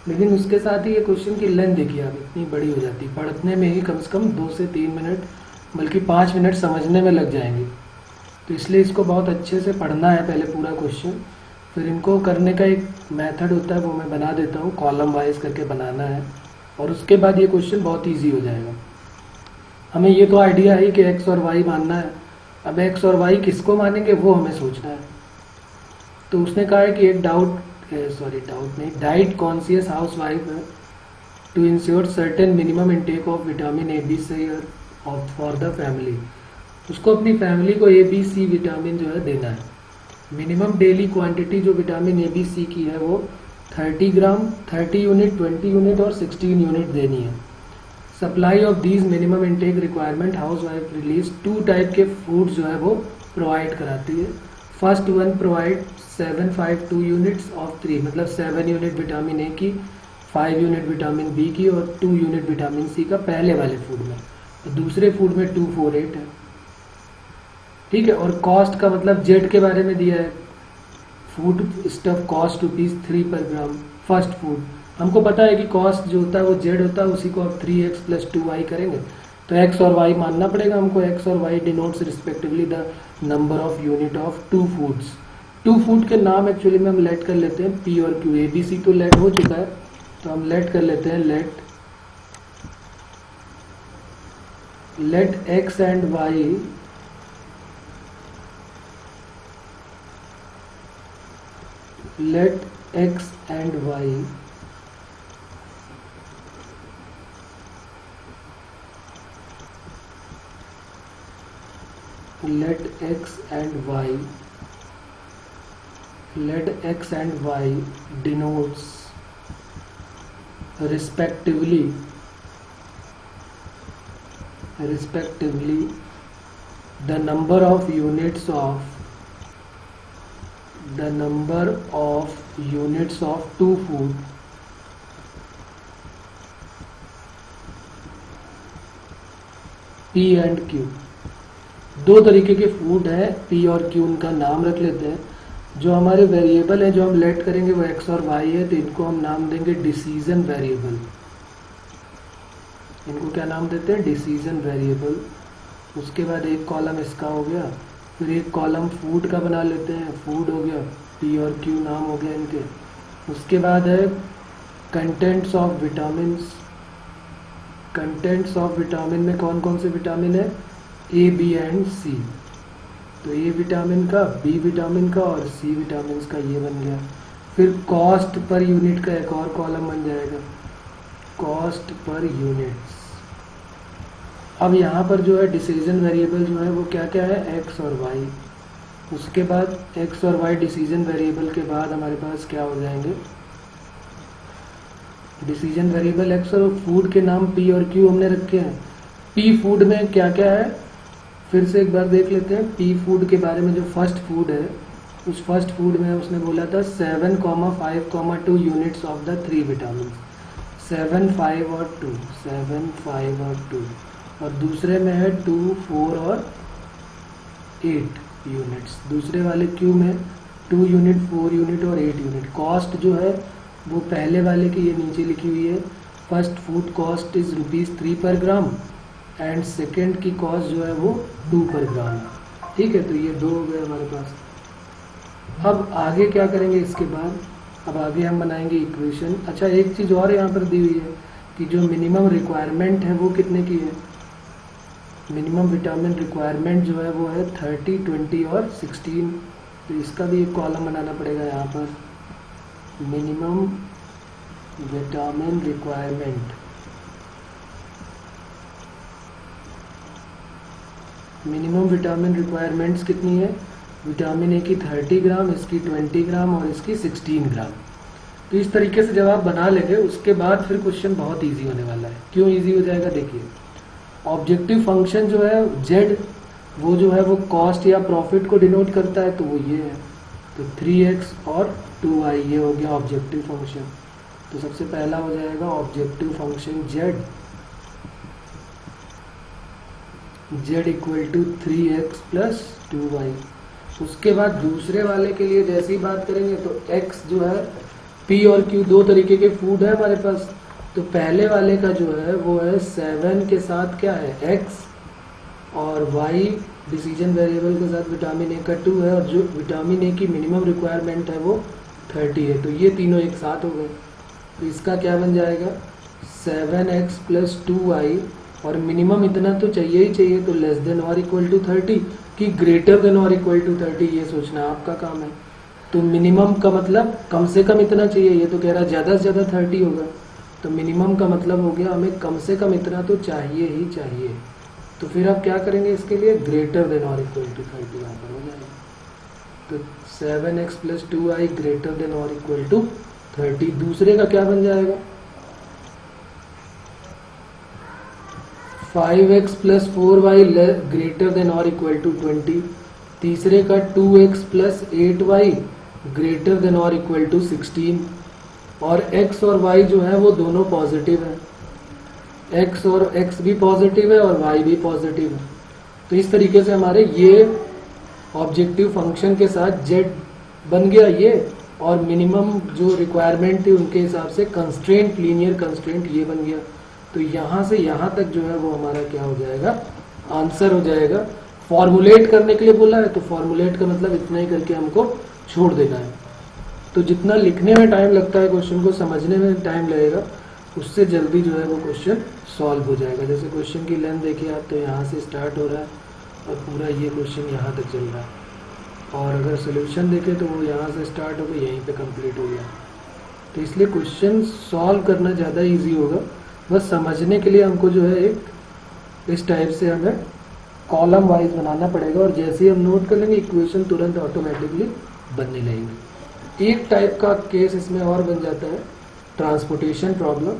लेकिन उसके साथ ही ये क्वेश्चन की लेंथ देखिए आप इतनी बड़ी हो जाती है। पढ़ने में ही कम से कम 2 से 3 मिनट बल्कि 5 मिनट समझने में लग जाएंगे। तो इसलिए इसको बहुत अच्छे से पढ़ना है पहले पूरा क्वेश्चन, फिर इनको करने का एक मेथड होता है वो मैं बना देता हूँ, कॉलम वाइज करके बनाना है और उसके बाद ये क्वेश्चन बहुत इजी हो जाएगा। हमें ये तो आइडिया है कि x और y मानना है, अब x और y किसको मानेंगे वो हमें सोचना है। तो उसने कहा है कि एक डाइट कॉन्शियस हाउस वाइफ है to ensure certain minimum intake of vitamin A B C for the family. उसको अपनी फैमिली को ए बी सी विटामिन जो है देना है। मिनिमम डेली क्वांटिटी जो विटामिन ए बी सी की है वो 30 ग्राम, 30 यूनिट, 20 यूनिट और 16 यूनिट देनी है। Supply of these minimum intake requirement house wife release 2 type के फूड जो है वो प्रोवाइड कराती है। First one provide 752 units of 3, मतलब 7 यूनिट विटामिन ए की, 5 यूनिट विटामिन बी की और 2 यूनिट विटामिन सी का पहले वाले फूड में, और दूसरे फूड में 248 है। ठीक है, और कॉस्ट का मतलब जेड के बारे में दिया है फूड स्टफ कॉस्ट ₹3 पर ग्राम। फर्स्ट फूड हमको पता है कि कॉस्ट जो होता है वो जेड होता है, उसी को आप 3x + 2y करेंगे तो x और y मानना पड़ेगा हमको। x और y denotes respectively the number of unit of two foods. Two food के नाम एक्चुअली में हम लेट कर लेते हैं p और q। ABC तो लेट हो चुका है तो हम लेट कर लेते हैं let x and y let x and y denotes respectively the number of units of two food P and Q। दो तरीके के फूड है P और Q, उनका नाम रख लेते हैं। जो हमारे वेरिएबल है जो हम लेट करेंगे वो x और y है, तो इनको हम नाम देंगे डिसीजन वेरिएबल। इनको क्या नाम देते हैं? Decision variable. उसके बाद एक कॉलम इसका हो गया, फिर एक कॉलम फूड का बना लेते हैं, फूड हो गया, P और Q नाम हो गया इनके। उसके बाद है contents of vitamins. Contents of vitamin में कौन कौन से विटामिन है? A, B and C। तो A विटामिन का, B विटामिन का और C विटामिन का, ये बन गया। फिर कॉस्ट पर यूनिट का एक और कॉलम बन जाएगा, कॉस्ट पर यूनिट्स। अब यहाँ पर जो है डिसीजन वेरिएबल जो है वो क्या क्या है? x और y। उसके बाद x और y डिसीजन वेरिएबल के बाद हमारे पास क्या हो जाएंगे? डिसीजन वेरिएबल x और फूड के नाम P और Q हमने रखे हैं। P फूड में क्या क्या है फिर से एक बार देख लेते हैं। P फूड के बारे में जो फर्स्ट फूड है, उस फर्स्ट फूड में उसने बोला था 7, 5, 2 यूनिट्स ऑफ द 3 विटामिन। 7, 5 और 2, 7, 5 और 2। और दूसरे में है 2, 4 और 8 यूनिट्स। दूसरे वाले Q में 2 यूनिट, 4 यूनिट और 8 यूनिट। कॉस्ट जो है वो पहले वाले की ये नीचे लिखी हुई है। फर्स्ट फूड कॉस्ट इज ₹3 पर ग्राम एंड सेकेंड की कॉस्ट जो है वो 2 पर ग्राम है। ठीक है, तो ये दो हो गए हमारे पास। अब आगे क्या करेंगे इसके बाद? अब आगे हम बनाएंगे इक्वेशन। अच्छा, एक चीज़ और यहाँ पर दी हुई है कि जो मिनिमम रिक्वायरमेंट है वो कितने की है? मिनिमम विटामिन रिक्वायरमेंट जो है वो है 30, 20 और 16। तो इसका भी एक कॉलम बनाना पड़ेगा यहाँ पर। Minimum vitamin requirement, minimum vitamin requirements कितनी है? विटामिन ए की 30 ग्राम, इसकी 20 ग्राम और इसकी 16 ग्राम। तो इस तरीके से जब आप बना लेंगे उसके बाद फिर क्वेश्चन बहुत इजी होने वाला है। क्यों इजी हो जाएगा? देखिए, ऑब्जेक्टिव फंक्शन जो है z, वो जो है वो कॉस्ट या प्रॉफिट को डिनोट करता है, तो वो ये है। तो 3x और 2y ये हो गया ऑब्जेक्टिव फंक्शन। तो सबसे पहला हो जाएगा objective function z equal to 3x + 2y। उसके बाद दूसरे वाले के लिए जैसे ही बात करेंगे तो x जो है, P और Q दो तरीके के फूड है हमारे पास। तो पहले वाले का जो है वो है 7 के साथ क्या है? x और y डिसीजन वेरिएबल के साथ विटामिन ए का 2 है, और जो विटामिन ए की मिनिमम रिक्वायरमेंट है वो 30 है। तो ये तीनों एक साथ हो गए। तो इसका क्या बन जाएगा? 7x + 2y, और मिनिमम इतना तो चाहिए ही चाहिए, तो लेस देन और इक्वल टू 30 कि ग्रेटर देन और इक्वल टू 30, ये सोचना आपका काम है। तो मिनिमम का मतलब कम से कम इतना चाहिए, ये तो कह रहा है ज़्यादा से ज़्यादा 30 होगा। तो मिनिमम का मतलब हो गया हमें कम से कम इतना तो चाहिए ही चाहिए। तो फिर आप क्या करेंगे इसके लिए? ग्रेटर देन और इक्वल टू 30 यहाँ पर हो जाएगा। तो 7x + 2y ग्रेटर देन और इक्वल टू 30। दूसरे का क्या बन जाएगा? 5x + 4y ग्रेटर देन और इक्वल टू 20। तीसरे का 2x + 8y ग्रेटर देन और इक्वल टू 16। और x और y जो है वो दोनों पॉजिटिव है। x भी पॉजिटिव है और y भी पॉजिटिव है। तो इस तरीके से हमारे ये ऑब्जेक्टिव फंक्शन के साथ z बन गया ये, और मिनिमम जो रिक्वायरमेंट थी उनके हिसाब से कंस्ट्रेंट, लीनियर कंस्ट्रेंट ये बन गया। तो यहाँ से यहाँ तक जो है वो हमारा क्या हो जाएगा, आंसर हो जाएगा। फॉर्मुलेट करने के लिए बोला है, तो फॉर्मुलेट का मतलब इतना ही करके हमको छोड़ देना है। तो जितना लिखने में टाइम लगता है, क्वेश्चन को समझने में टाइम लगेगा, उससे जल्दी जो है वो क्वेश्चन सॉल्व हो जाएगा। जैसे क्वेश्चन की लेंथ देखिए आप, तो यहाँ से स्टार्ट हो रहा है और पूरा ये क्वेश्चन यहाँ तक चल रहा है, और अगर सोल्यूशन देखें तो वो यहाँ से स्टार्ट होकर यहीं पे कंप्लीट हो गया। तो इसलिए क्वेश्चन सॉल्व करना ज़्यादा इजी होगा, बस समझने के लिए हमको जो है एक इस टाइप से हमें कॉलम वाइज बनाना पड़ेगा, और जैसे ही हम नोट कर लेंगे इक्वेशन तुरंत ऑटोमेटिकली बनने लगेंगे। एक टाइप का केस इसमें और बन जाता है, ट्रांसपोर्टेशन प्रॉब्लम।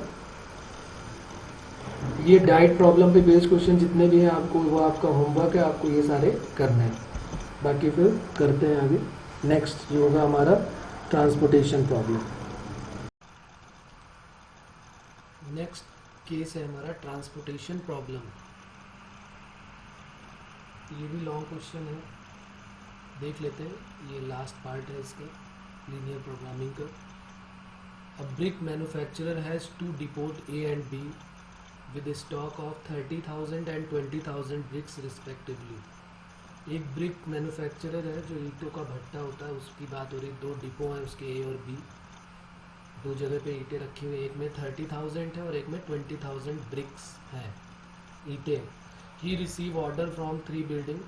ये डाइट प्रॉब्लम पे बेस्ड क्वेश्चन जितने भी हैं आपको, वो आपका होमवर्क है, आपको ये सारे करने हैं। बाकी फिर करते हैं आगे। नेक्स्ट जो होगा हमारा ट्रांसपोर्टेशन प्रॉब्लम। नेक्स्ट केस है हमारा ट्रांसपोर्टेशन प्रॉब्लम। ये भी लॉन्ग क्वेश्चन है, देख लेते हैं। ये लास्ट पार्ट है इसका लीनियर प्रोग्रामिंग का। A brick manufacturer has two depot A and B with stock of 30,000 and 20,000 bricks respectively. एक ब्रिक मैन्युफैक्चरर है जो ईंटों का भट्टा होता है, उसकी बात हो रही। दो डिपो हैं उसके, ए और बी, दो जगह पे ईंटें रखी हुई। एक में 30,000 है और एक में 20,000 ब्रिक्स हैं, ईंटें। He receive order from 3 building,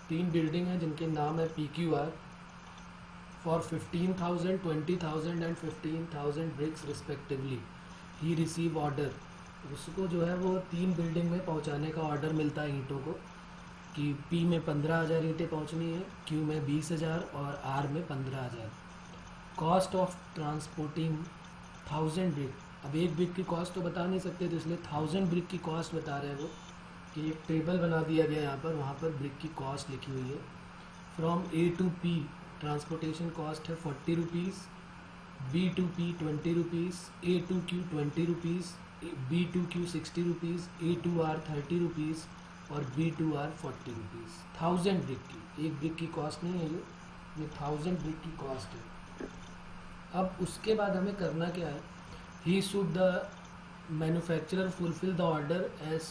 3 building हैं जिनके नाम है PQR for 15,000, 20,000 and 15,000 bricks respectively. He receive order, उसको जो है वो 3 बिल्डिंग में पहुंचाने का ऑर्डर मिलता है ईंटों को, कि P में 15,000 ईंटें पहुंचनी है, Q में 20,000 और R में 15,000। Cost of transporting 1000 brick. अब एक ब्रिक की कॉस्ट तो बता नहीं सकते, तो इसलिए 1000 ब्रिक की कॉस्ट बता रहे हैं वो, कि एक टेबल बना दिया गया यहाँ पर, वहाँ पर ब्रिक की कॉस्ट लिखी हुई है। From A to P transportation cost है 40 rupees, B to P 20 rupees, A to Q 20 rupees, B to Q 60 rupees, A to R 30 rupees और B to R 40 rupees. 1000 brick की, एक ब्रिक की कॉस्ट नहीं है ये 1000 ब्रिक की कॉस्ट है। अब उसके बाद हमें करना क्या है, he should the manufacturer fulfil the order as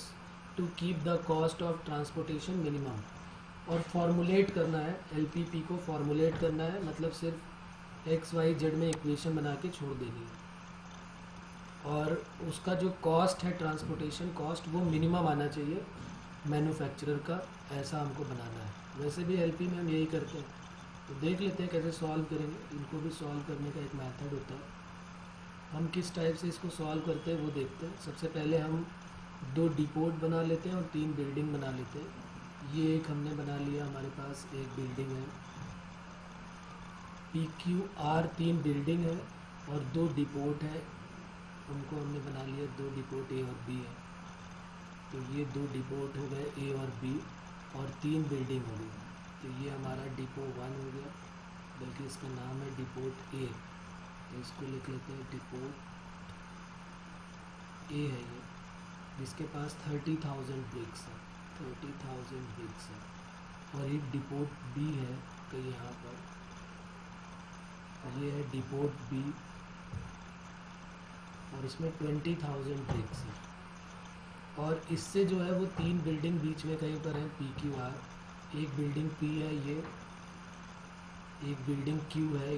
to keep the cost of transportation minimum. और फॉर्मुलेट करना है, LPP को फॉर्मुलेट करना है, मतलब सिर्फ XYZ में इक्वेशन बना के छोड़ देनी है। और उसका जो कॉस्ट है, ट्रांसपोर्टेशन कॉस्ट, वो मिनिमम आना चाहिए मैन्युफैक्चरर का, ऐसा हमको बनाना है। वैसे भी LP में हम यही करते हैं। तो देख लेते हैं कैसे सॉल्व करेंगे। इनको भी सॉल्व करने का एक मेथड होता है, हम किस टाइप से इसको सॉल्व करते हैं वो देखते हैं। सबसे पहले हम 2 डिपोट बना लेते हैं और 3 बिल्डिंग बना लेते हैं। ये एक हमने बना लिया, हमारे पास एक बिल्डिंग है। PQR 3 बिल्डिंग है और 2 डिपोट है, उनको हमने बना लिया। 2 डिपोट A और B है, तो ये 2 डिपोट हो गए A और B, और 3 बिल्डिंग हो गई। तो ये हमारा डिपो 1 हो गया, बल्कि इसका नाम है डिपोट A, तो इसको लिख लेते हैं डिपोट A है ये, जिसके पास 30,000 ब्रिक्स है, 30,000 ब्रिक्स है। और एक डिपोट B है तो यहाँ पर ये है डिपोट B, और इसमें 20,000 ब्रिक्स है। और इससे जो है वो 3 बिल्डिंग बीच में कहीं पर है PQR। एक बिल्डिंग P है ये, एक बिल्डिंग Q है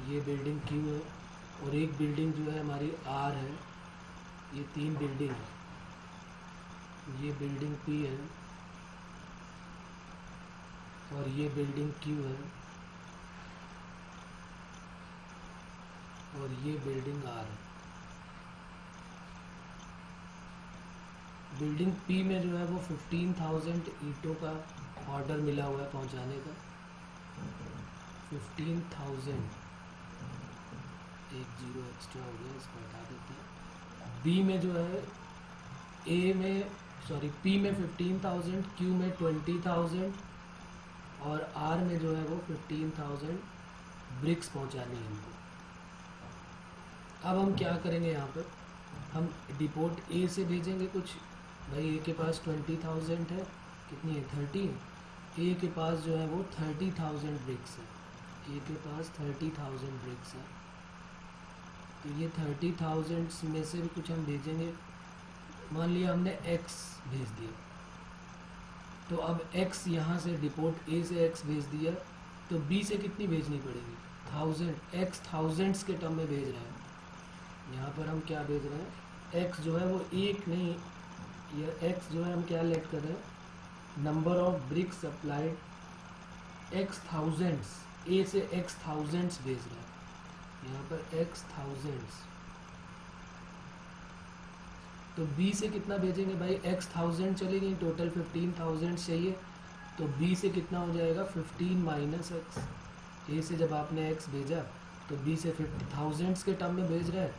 ये बिल्डिंग Q है, और एक बिल्डिंग जो है हमारी R है। ये 3 बिल्डिंग है, ये बिल्डिंग P है और ये बिल्डिंग Q है और ये बिल्डिंग R है। बिल्डिंग P में जो है वो 15,000 ईंटों का ऑर्डर मिला हुआ है पहुंचाने का। 15,000, एक जीरो एक्स्ट्रा हो गया, इसको हटा देते हैं। B में जो है P में 15,000, Q में 20,000 और R में जो है वो 15,000 ब्रिक्स पहुंचानी है इनको। अब हम क्या करेंगे, यहाँ पर हम डिपोट A से भेजेंगे कुछ। भाई A के पास 20,000 है, कितनी है 30 है। ए के पास जो है वो 30,000 ब्रिक्स है, ए के पास 30,000 ब्रिक्स है। तो ये 30,000 में से भी कुछ हम भेजेंगे। मान लिया हमने x भेज दिया, तो अब x यहाँ से डिपोर्ट a से x भेज दिया, तो b से कितनी भेजनी पड़ेगी? 1000, x थाउजेंड्स के टर्म में भेज रहे हैं। यहाँ पर हम क्या भेज रहे हैं? x जो है वो एक नहीं, ये x जो है हम क्या लेट कर रहे हैं? Number of bricks supplied, x thousands, a से x थाउजेंड्स भेज रहे हैं, यहाँ पर x थाउजेंड्स। तो b से कितना भेजेंगे भाई? x 1000 चली गई, टोटल 15,000 चाहिए, तो b से कितना हो जाएगा? 15 माइनस x। a से जब आपने x भेजा तो b से 50,000 के टर्म में भेज रहे हैं,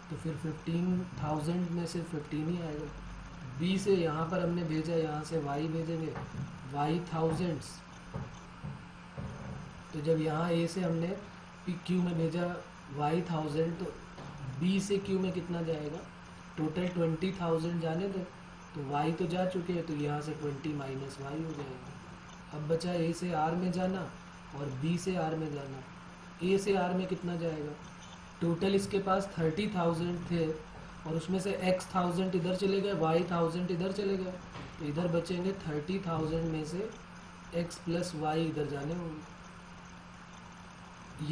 तो फिर 15,000 में से 15 ही आएगा। b से यहाँ पर हमने भेजा, यहाँ से y भेजेंगे, y थाउजेंड्स। तो जब यहाँ a से हमने q में भेजा y 1000, तो b से q में कितना जाएगा? टोटल 20,000 जाने दो, तो y तो जा चुके हैं, तो यहाँ से 20 माइनस y हो जाएगा। अब बचा a से r में जाना और b से r में जाना। a से r में कितना जाएगा? टोटल इसके पास 30,000 थे और उसमें से x 1000 इधर चले गए, y 1000 इधर चले गए, तो इधर बचेंगे 30,000 में से x प्लस y इधर जाने होंगे।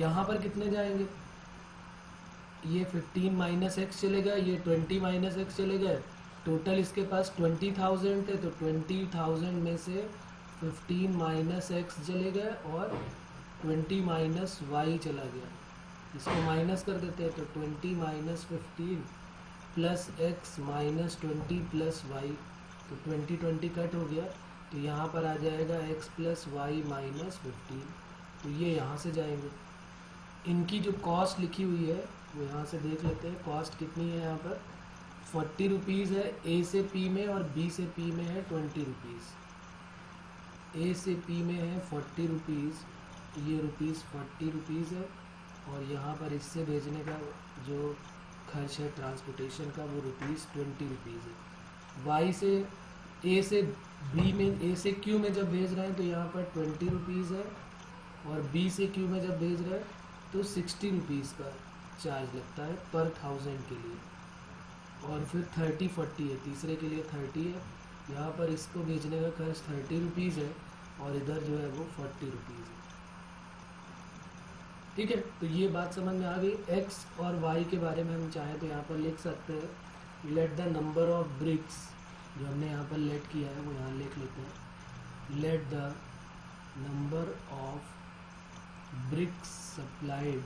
यहाँ पर कितने जाएंगे? ये 15 माइनस एक्स चले गए, ये 20 माइनस एक्स चले गए, टोटल इसके पास 20,000 थे, तो 20,000 में से 15 माइनस एक्स चले गए और 20 माइनस वाई चला गया। इसको माइनस कर देते हैं, तो 20 minus 15 plus x minus 20 plus y, तो 20 कट हो गया, तो यहाँ पर आ जाएगा x प्लस वाई माइनस 15। तो ये यहाँ से जाएंगे। इनकी जो कॉस्ट लिखी हुई है वो यहाँ से देख लेते हैं। कॉस्ट कितनी है? यहाँ पर 40 रुपीज़ है ए से पी में, और बी से पी में है 20 रुपीज़। ए से पी में है 40 रुपीज़, ये रुपीज़ 40 रुपीज़ है, और यहाँ पर इससे भेजने का जो खर्च है ट्रांसपोर्टेशन का वो रुपीज़ 20 रुपीज़ है। वाई से ए से बी में, ए से क्यू में जब भेज रहे हैं तो यहाँ पर 20 रुपीज़ है, और बी से क्यू में जब भेज रहे हैं तो 60 रुपीज़ का चार्ज लगता है पर 1000 के लिए, और फिर 30-40 है, तीसरे के लिए 30 है। यहाँ पर इसको भेजने का खर्च 30 रुपीज़ है, और इधर जो है वो 40 रुपीज़ है। ठीक है, तो ये बात समझ में आ गई। x और y के बारे में हम चाहें तो यहाँ पर लिख सकते हैं, late the number of BRICS, जो हमने यहाँ पर लेट किया है वो यहाँ लिख लेते हैं। Late the number of bricks supplied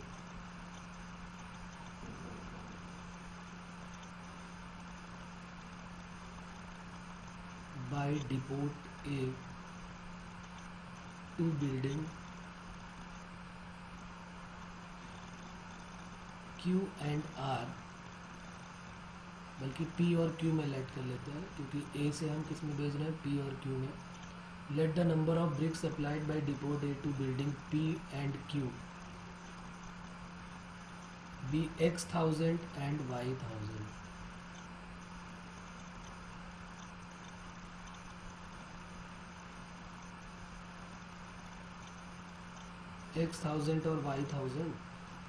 by depot A to building Q and R, बल्कि P और Q में लेट कर लेते हैं, क्योंकि A से हम किस में भेज रहे हैं? P और Q में। Let the number of bricks supplied by depot A to building P and Q be X 1000 and Y 1000। X 1000 और Y 1000।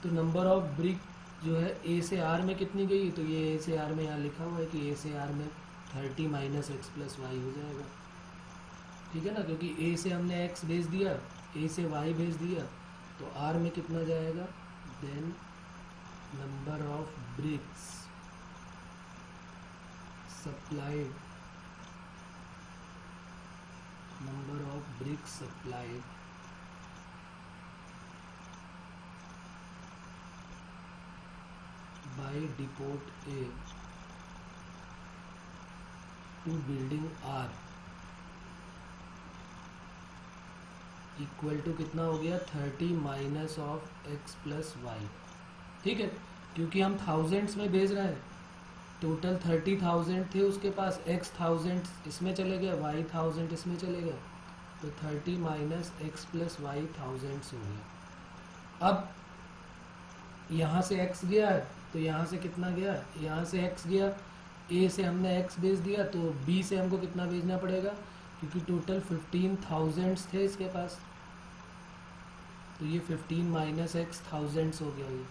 तो नंबर ऑफ ब्रिक जो है A से R में कितनी गई? तो ये A से R में यहाँ लिखा हुआ है कि A से R में 30 माइनस एक्स प्लस वाई हो जाएगा। ठीक है ना, क्योंकि A से हमने x भेज दिया, A से y भेज दिया, तो R में कितना जाएगा? Then number of bricks supplied, number of bricks supplied by depot A to building R equal to कितना हो गया? 30 minus of x plus y. ठीक है, क्योंकि हम थाउजेंड्स में भेज रहे हैं, टोटल 30,000 थे उसके पास, x 1000 इसमें चले गए, y 1000 इसमें चले गए, तो 30 माइनस एक्स प्लस वाई 1000 हो गया। अब यहाँ से x गया है, तो यहाँ से कितना गया? यहाँ से x गया, a से हमने x भेज दिया, तो b से हमको कितना भेजना पड़ेगा? क्योंकि टोटल 15,000 थे इसके पास, तो ये 15 माइनस एक्स थाउजेंड्स हो गया ये।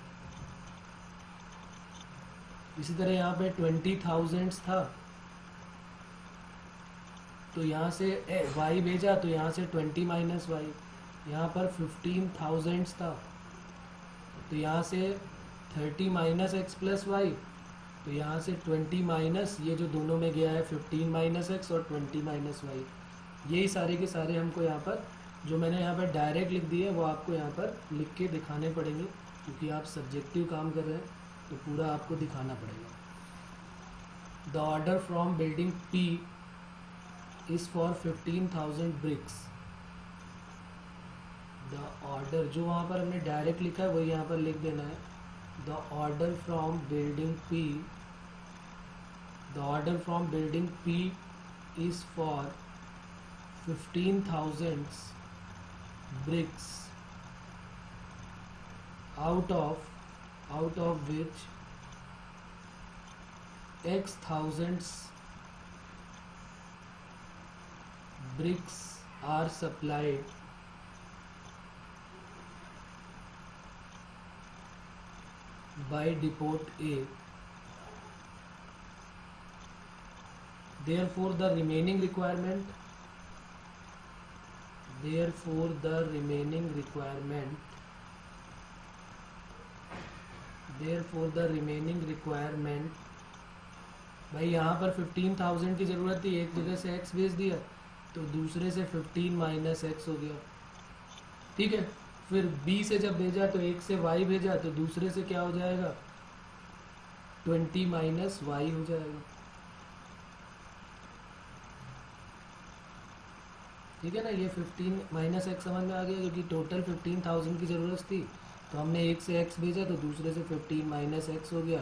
इसी तरह यहाँ पे 20,000 था, तो यहाँ से वाई भेजा तो यहाँ से 20 माइनस वाई। यहाँ पर 15,000 था, तो यहाँ से 30 माइनस एक्स प्लस वाई, तो यहाँ से 20 माइनस ये जो दोनों में गया है 15 माइनस एक्स और 20 माइनस वाई। यही सारे के सारे हमको यहाँ पर जो मैंने यहाँ पर डायरेक्ट लिख दिए वो आपको यहाँ पर लिख के दिखाने पड़ेंगे, क्योंकि आप सब्जेक्टिव काम कर रहे हैं तो पूरा आपको दिखाना पड़ेगा। The order from building P is for 15,000 bricks. The order जो वहाँ पर हमने डायरेक्ट लिखा है वही यहाँ पर लिख देना है। The order from building P, the order from building P is for 15,000 bricks, out of which x thousands bricks are supplied by depot A. Therefore the remaining requirement भाई यहाँ पर 15,000 की ज़रूरत थी, एक जगह से x भेज दिया तो दूसरे से 15 माइनस एक्स हो गया, ठीक है। फिर b से जब भेजा तो एक से y भेजा तो दूसरे से क्या हो जाएगा 20 माइनस वाई हो जाएगा, ठीक है ना। ये 15 माइनस एक्स समझ में आ गया, क्योंकि टोटल 15,000 की ज़रूरत थी तो हमने एक से x भेजा तो दूसरे से 15 माइनस एक्स हो गया।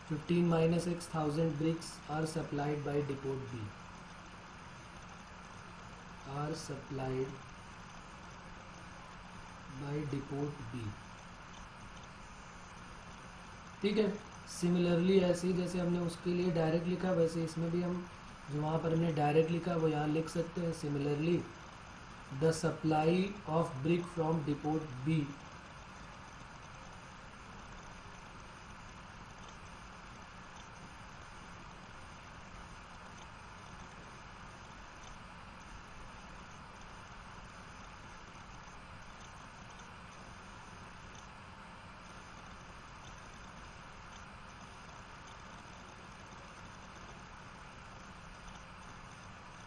15 minus x 1000 bricks are supplied by depot B, are supplied by depot B, ठीक है। सिमिलरली ऐसे ही जैसे हमने उसके लिए डायरेक्ट लिखा वैसे इसमें भी हम जो वहाँ पर हमने डायरेक्ट लिखा वो यहाँ लिख सकते हैं। Similarly the supply of brick from depot B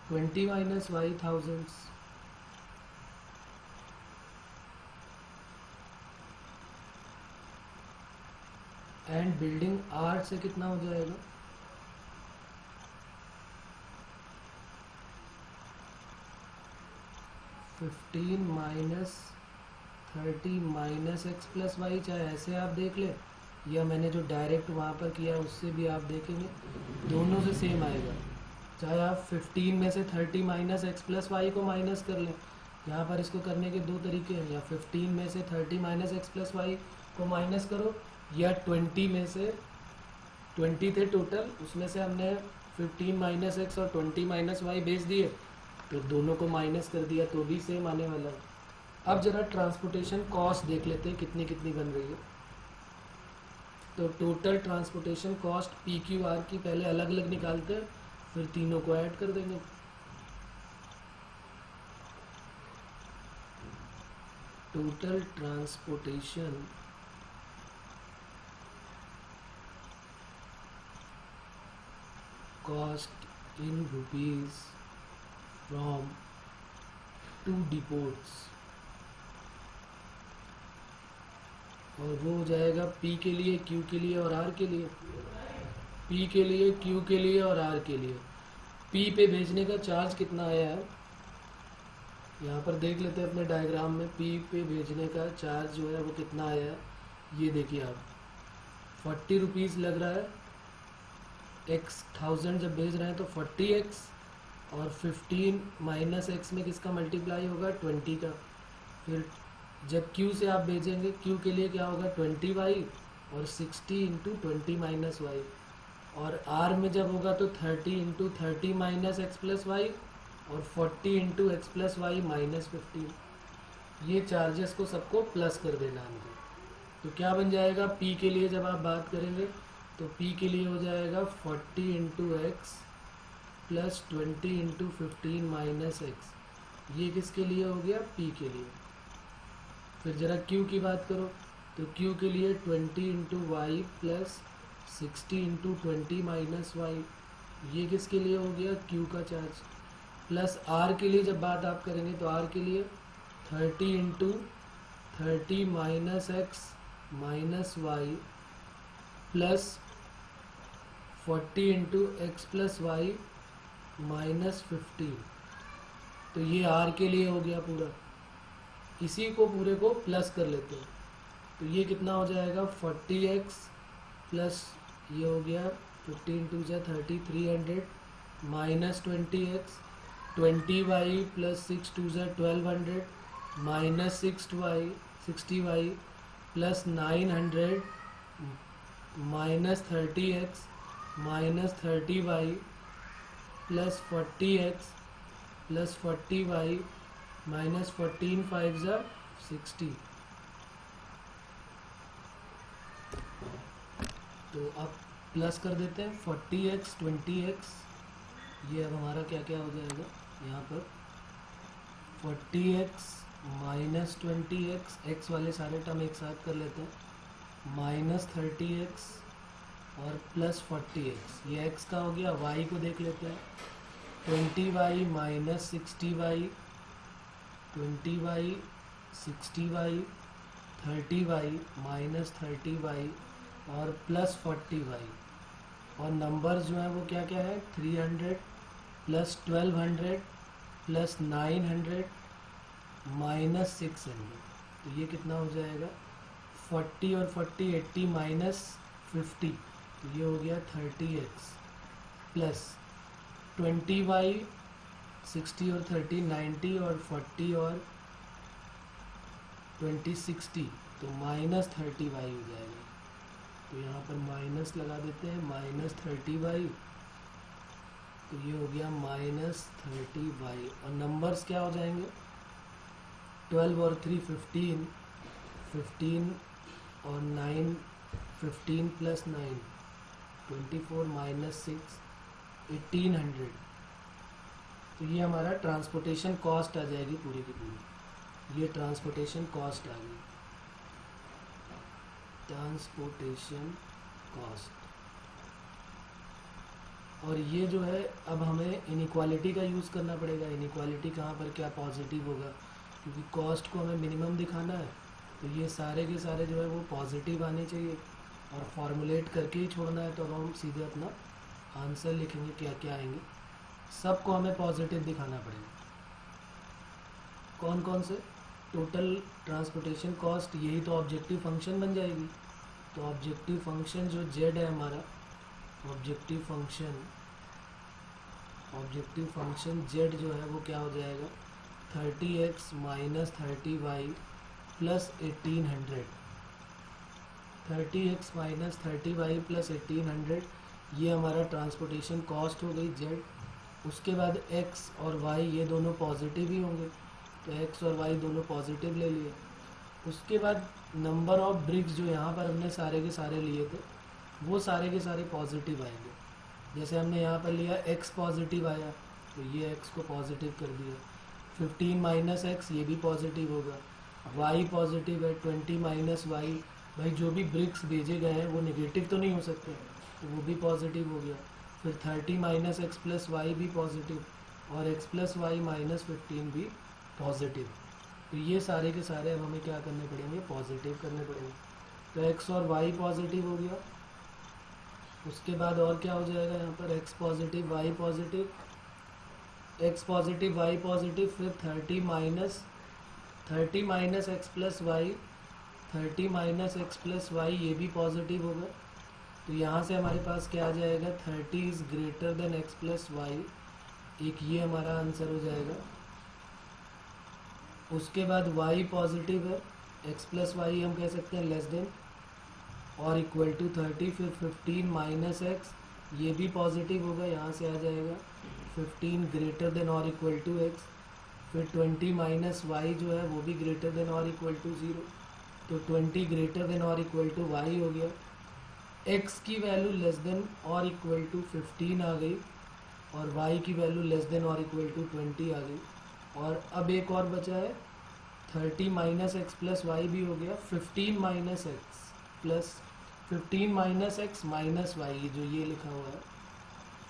twenty minus y thousands and building R से कितना हो जाएगा 15 minus 30 minus x plus y, चाहे ऐसे आप देख लें या मैंने जो डायरेक्ट वहाँ पर किया उससे भी आप देखेंगे दोनों से सेम आएगा। चाहे आप 15 में से 30 माइनस एक्स प्लस वाई को माइनस कर लें, यहाँ पर इसको करने के दो तरीके हैं, या 15 में से 30 माइनस एक्स प्लस वाई को माइनस करो, या 20 में से 20 थे टोटल उसमें से हमने 15 माइनस एक्स और 20 माइनस वाई भेज दिए तो दोनों को माइनस कर दिया तो भी सेम आने वाला है। अब जरा ट्रांसपोर्टेशन कॉस्ट देख लेते हैं कितनी कितनी बन रही है। तो total transportation cost P Q R की पहले अलग अलग निकालते हैं फिर तीनों को ऐड कर देंगे। Total transportation cost in rupees from 2 डिपोट्स, और वो हो जाएगा पी के लिए, क्यू के लिए और आर के लिए। पी के लिए, क्यू के लिए और आर के लिए पी पे भेजने का चार्ज कितना आया है यहाँ पर देख लेते हैं अपने डायग्राम में। पी पे भेजने का चार्ज जो है वो कितना आया है ये देखिए आप, 40 रुपीज़ लग रहा है। एक्स 1000 जब भेज रहे हैं तो 40x और 15 माइनस एक्स में किसका मल्टीप्लाई होगा 20 का। फिर जब Q से आप भेजेंगे Q के लिए क्या होगा 20y और 60 इंटू 20 माइनस वाई, और R में जब होगा तो 30 into 30 minus x plus y और 40 into x plus y minus 15। ये चार्जेस को सबको प्लस कर देना हमको। तो क्या बन जाएगा p के लिए जब आप बात करेंगे तो p के लिए हो जाएगा 40 into x plus 20 into 15 minus x. ये किसके लिए हो गया? p के लिए। फिर ज़रा q की बात करो तो q के लिए 20 into y plus 60 into 20 minus y. ये किसके लिए हो गया? q का चार्ज। प्लस r के लिए जब बात आप करेंगे तो r के लिए 30 into 30 minus x minus y plus 40 into x plus y minus 15। तो ये r के लिए हो गया पूरा। इसी को पूरे को प्लस कर लेते हैं तो ये कितना हो जाएगा 40x प्लस ये हो गया 15 टू जा 30 300 minus 20x 20y plus 6 to जा 1200 minus 60y plus 900 minus 30x minus 30y plus 40x plus 40y minus 14 5 जा 60। तो अब प्लस कर देते हैं 40x 20x। ये अब हमारा क्या क्या हो जाएगा यहाँ पर 40x माइनस 20x, x वाले सारे टर्म एक साथ कर लेते हैं, माइनस 30x और प्लस 40x। ये x का हो गया। y को देख लेते हैं 20y minus 60y 20y 60y 30y minus 30y और प्लस 40y। और नंबर्स जो है वो क्या क्या है 300 प्लस 1200 प्लस 900 माइनस 600। तो ये कितना हो जाएगा 40 और 40 80 माइनस 50। तो ये हो गया 30x प्लस 20y 60 और 30 90 और 40 और 20 60। तो माइनस 30y हो जाएगा। तो यहाँ पर माइनस लगा देते हैं माइनस 30y। तो ये हो गया माइनस 30y और नंबर्स क्या हो जाएंगे 12 और 3 15 15 और 9 15 प्लस 9 24 माइनस 6 1800। तो ये हमारा ट्रांसपोर्टेशन कॉस्ट आ जाएगी पूरी की पूरी। ये ट्रांसपोर्टेशन कॉस्ट आ गई, ट्रांसपोर्टेशन कॉस्ट। और ये जो है अब हमें इनइक्वालिटी का यूज़ करना पड़ेगा। इनइक्वालिटी कहाँ पर क्या पॉजिटिव होगा, क्योंकि कॉस्ट को हमें मिनिमम दिखाना है। तो ये सारे के सारे जो है वो पॉजिटिव आने चाहिए और फॉर्मुलेट करके ही छोड़ना है। तो अब हम सीधे अपना आंसर लिखेंगे क्या क्या आएंगे। सबको हमें पॉजिटिव दिखाना पड़ेगा। कौन कौन से? टोटल ट्रांसपोर्टेशन कॉस्ट, यही तो ऑब्जेक्टिव फंक्शन बन जाएगी। तो ऑब्जेक्टिव फंक्शन जो z है हमारा, ऑब्जेक्टिव फंक्शन z जो है वो क्या हो जाएगा 30x minus 30y plus 1800। 30x minus 30y plus 1800 ये हमारा ट्रांसपोर्टेशन कॉस्ट हो गई z। उसके बाद x और y ये दोनों पॉजिटिव ही होंगे, तो x और y दोनों पॉजिटिव ले लिए। उसके बाद नंबर ऑफ ब्रिक्स जो यहाँ पर हमने सारे के सारे लिए थे वो सारे के सारे पॉजिटिव आएंगे। जैसे हमने यहाँ पर लिया x पॉजिटिव आया तो ये x को पॉजिटिव कर दिया। 15 माइनस x ये भी पॉजिटिव होगा। y पॉजिटिव है 20 माइनस y। भाई जो भी ब्रिक्स भेजे गए हैं वो नेगेटिव तो नहीं हो सकते, तो वो भी पॉजिटिव हो गया। फिर 30 माइनस एक्स प्लस वाई भी पॉजिटिव और x प्लस वाई माइनस 15 भी पॉजिटिव। तो ये सारे के सारे अब हमें क्या करने पड़ेंगे पॉजिटिव करने पड़ेंगे। तो x और y पॉजिटिव हो गया। उसके बाद और क्या हो जाएगा यहाँ पर x positive y positive, x positive y positive. फिर 30 minus x plus y, 30 minus x plus y ये भी पॉजिटिव होगा। तो यहाँ से हमारे पास क्या आ जाएगा 30 is greater than x plus y. एक ये हमारा आंसर हो जाएगा। उसके बाद y पॉजिटिव है, x प्लस वाई हम कह सकते हैं लेस देन और इक्वल टू 30। फिर 15 माइनस एक्स ये भी पॉजिटिव होगा, यहाँ से आ जाएगा 15 ग्रेटर देन और इक्वल टू एक्स, फिर 20 माइनस वाई जो है वो भी ग्रेटर देन और इक्वल टू 0, तो 20 ग्रेटर देन और इक्वल टू वाई हो गया। x की वैल्यू लेस देन और इक्वल टू 15 आ गई और y की वैल्यू लेस देन और इक्वल टू 20 आ गई। और अब एक और बचा है 30 माइनस एक्स प्लस वाई भी हो गया। 15 minus x plus 15 minus x minus y, जो ये लिखा हुआ है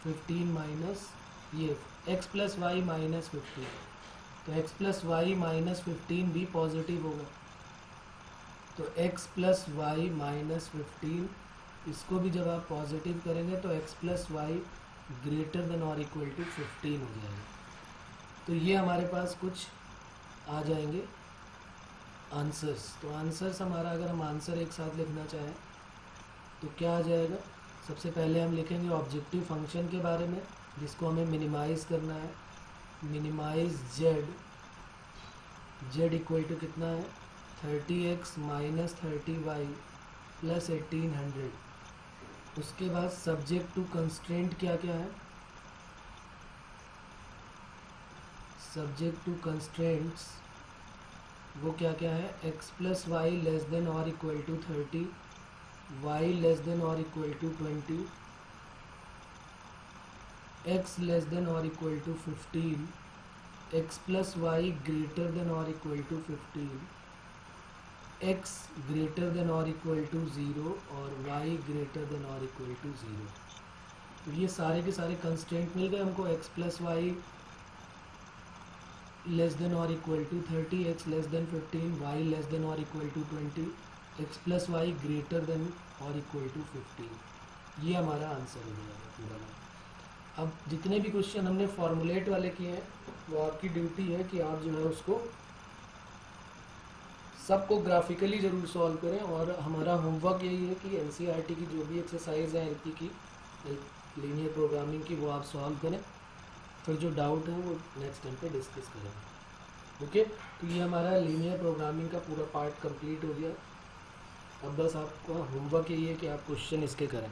15 माइनस ये x प्लस वाई माइनस 15, तो x प्लस वाई माइनस 15 भी पॉजिटिव होगा। तो x प्लस वाई माइनस 15, इसको भी जब आप पॉजिटिव करेंगे तो x plus y greater than और इक्वल टू 15 हो जाएगा। तो ये हमारे पास कुछ आ जाएंगे आंसर्स। तो आंसर्स हमारा, अगर हम आंसर एक साथ लिखना चाहें तो क्या आ जाएगा? सबसे पहले हम लिखेंगे ऑब्जेक्टिव फंक्शन के बारे में, जिसको हमें मिनिमाइज़ करना है। मिनिमाइज z इक्वल टू कितना है? 30x minus 30y plus 1800। उसके बाद सब्जेक्ट टू कंस्ट्रेंट क्या क्या है? सब्जेक्ट टू कंस्ट्रेंट्स वो क्या क्या है? x plus y less than और equal to 30, y less than और equal to 20, x less than और equal to 15, x plus y greater than और equal to 15, x greater than और इक्वल टू 0 और y ग्रेटर देन और इक्वल टू 0। तो ये सारे के सारे कंस्ट्रेंट मिल गए हमको। x plus y less than और equal to 30, x less than 15, y less than और equal to 20, x plus y greater than और इक्वल टू 15। ये हमारा आंसर हो जाएगा पूरा। अब जितने भी क्वेश्चन हमने फॉर्मुलेट वाले किए हैं वो आपकी ड्यूटी है कि आप जो है उसको सबको ग्राफिकली ज़रूर सॉल्व करें। और हमारा होमवर्क यही है कि एनसीईआरटी की जो भी एक्सरसाइज है एलपी की, लीनियर प्रोग्रामिंग की, वो आप सॉल्व करें। फिर जो डाउट है वो नेक्स्ट टाइम पे डिस्कस करेंगे। ओके, तो ये हमारा लीनियर प्रोग्रामिंग का पूरा पार्ट कंप्लीट हो गया। अब बस आपका होमवर्क यही है कि आप क्वेश्चन इसके करें।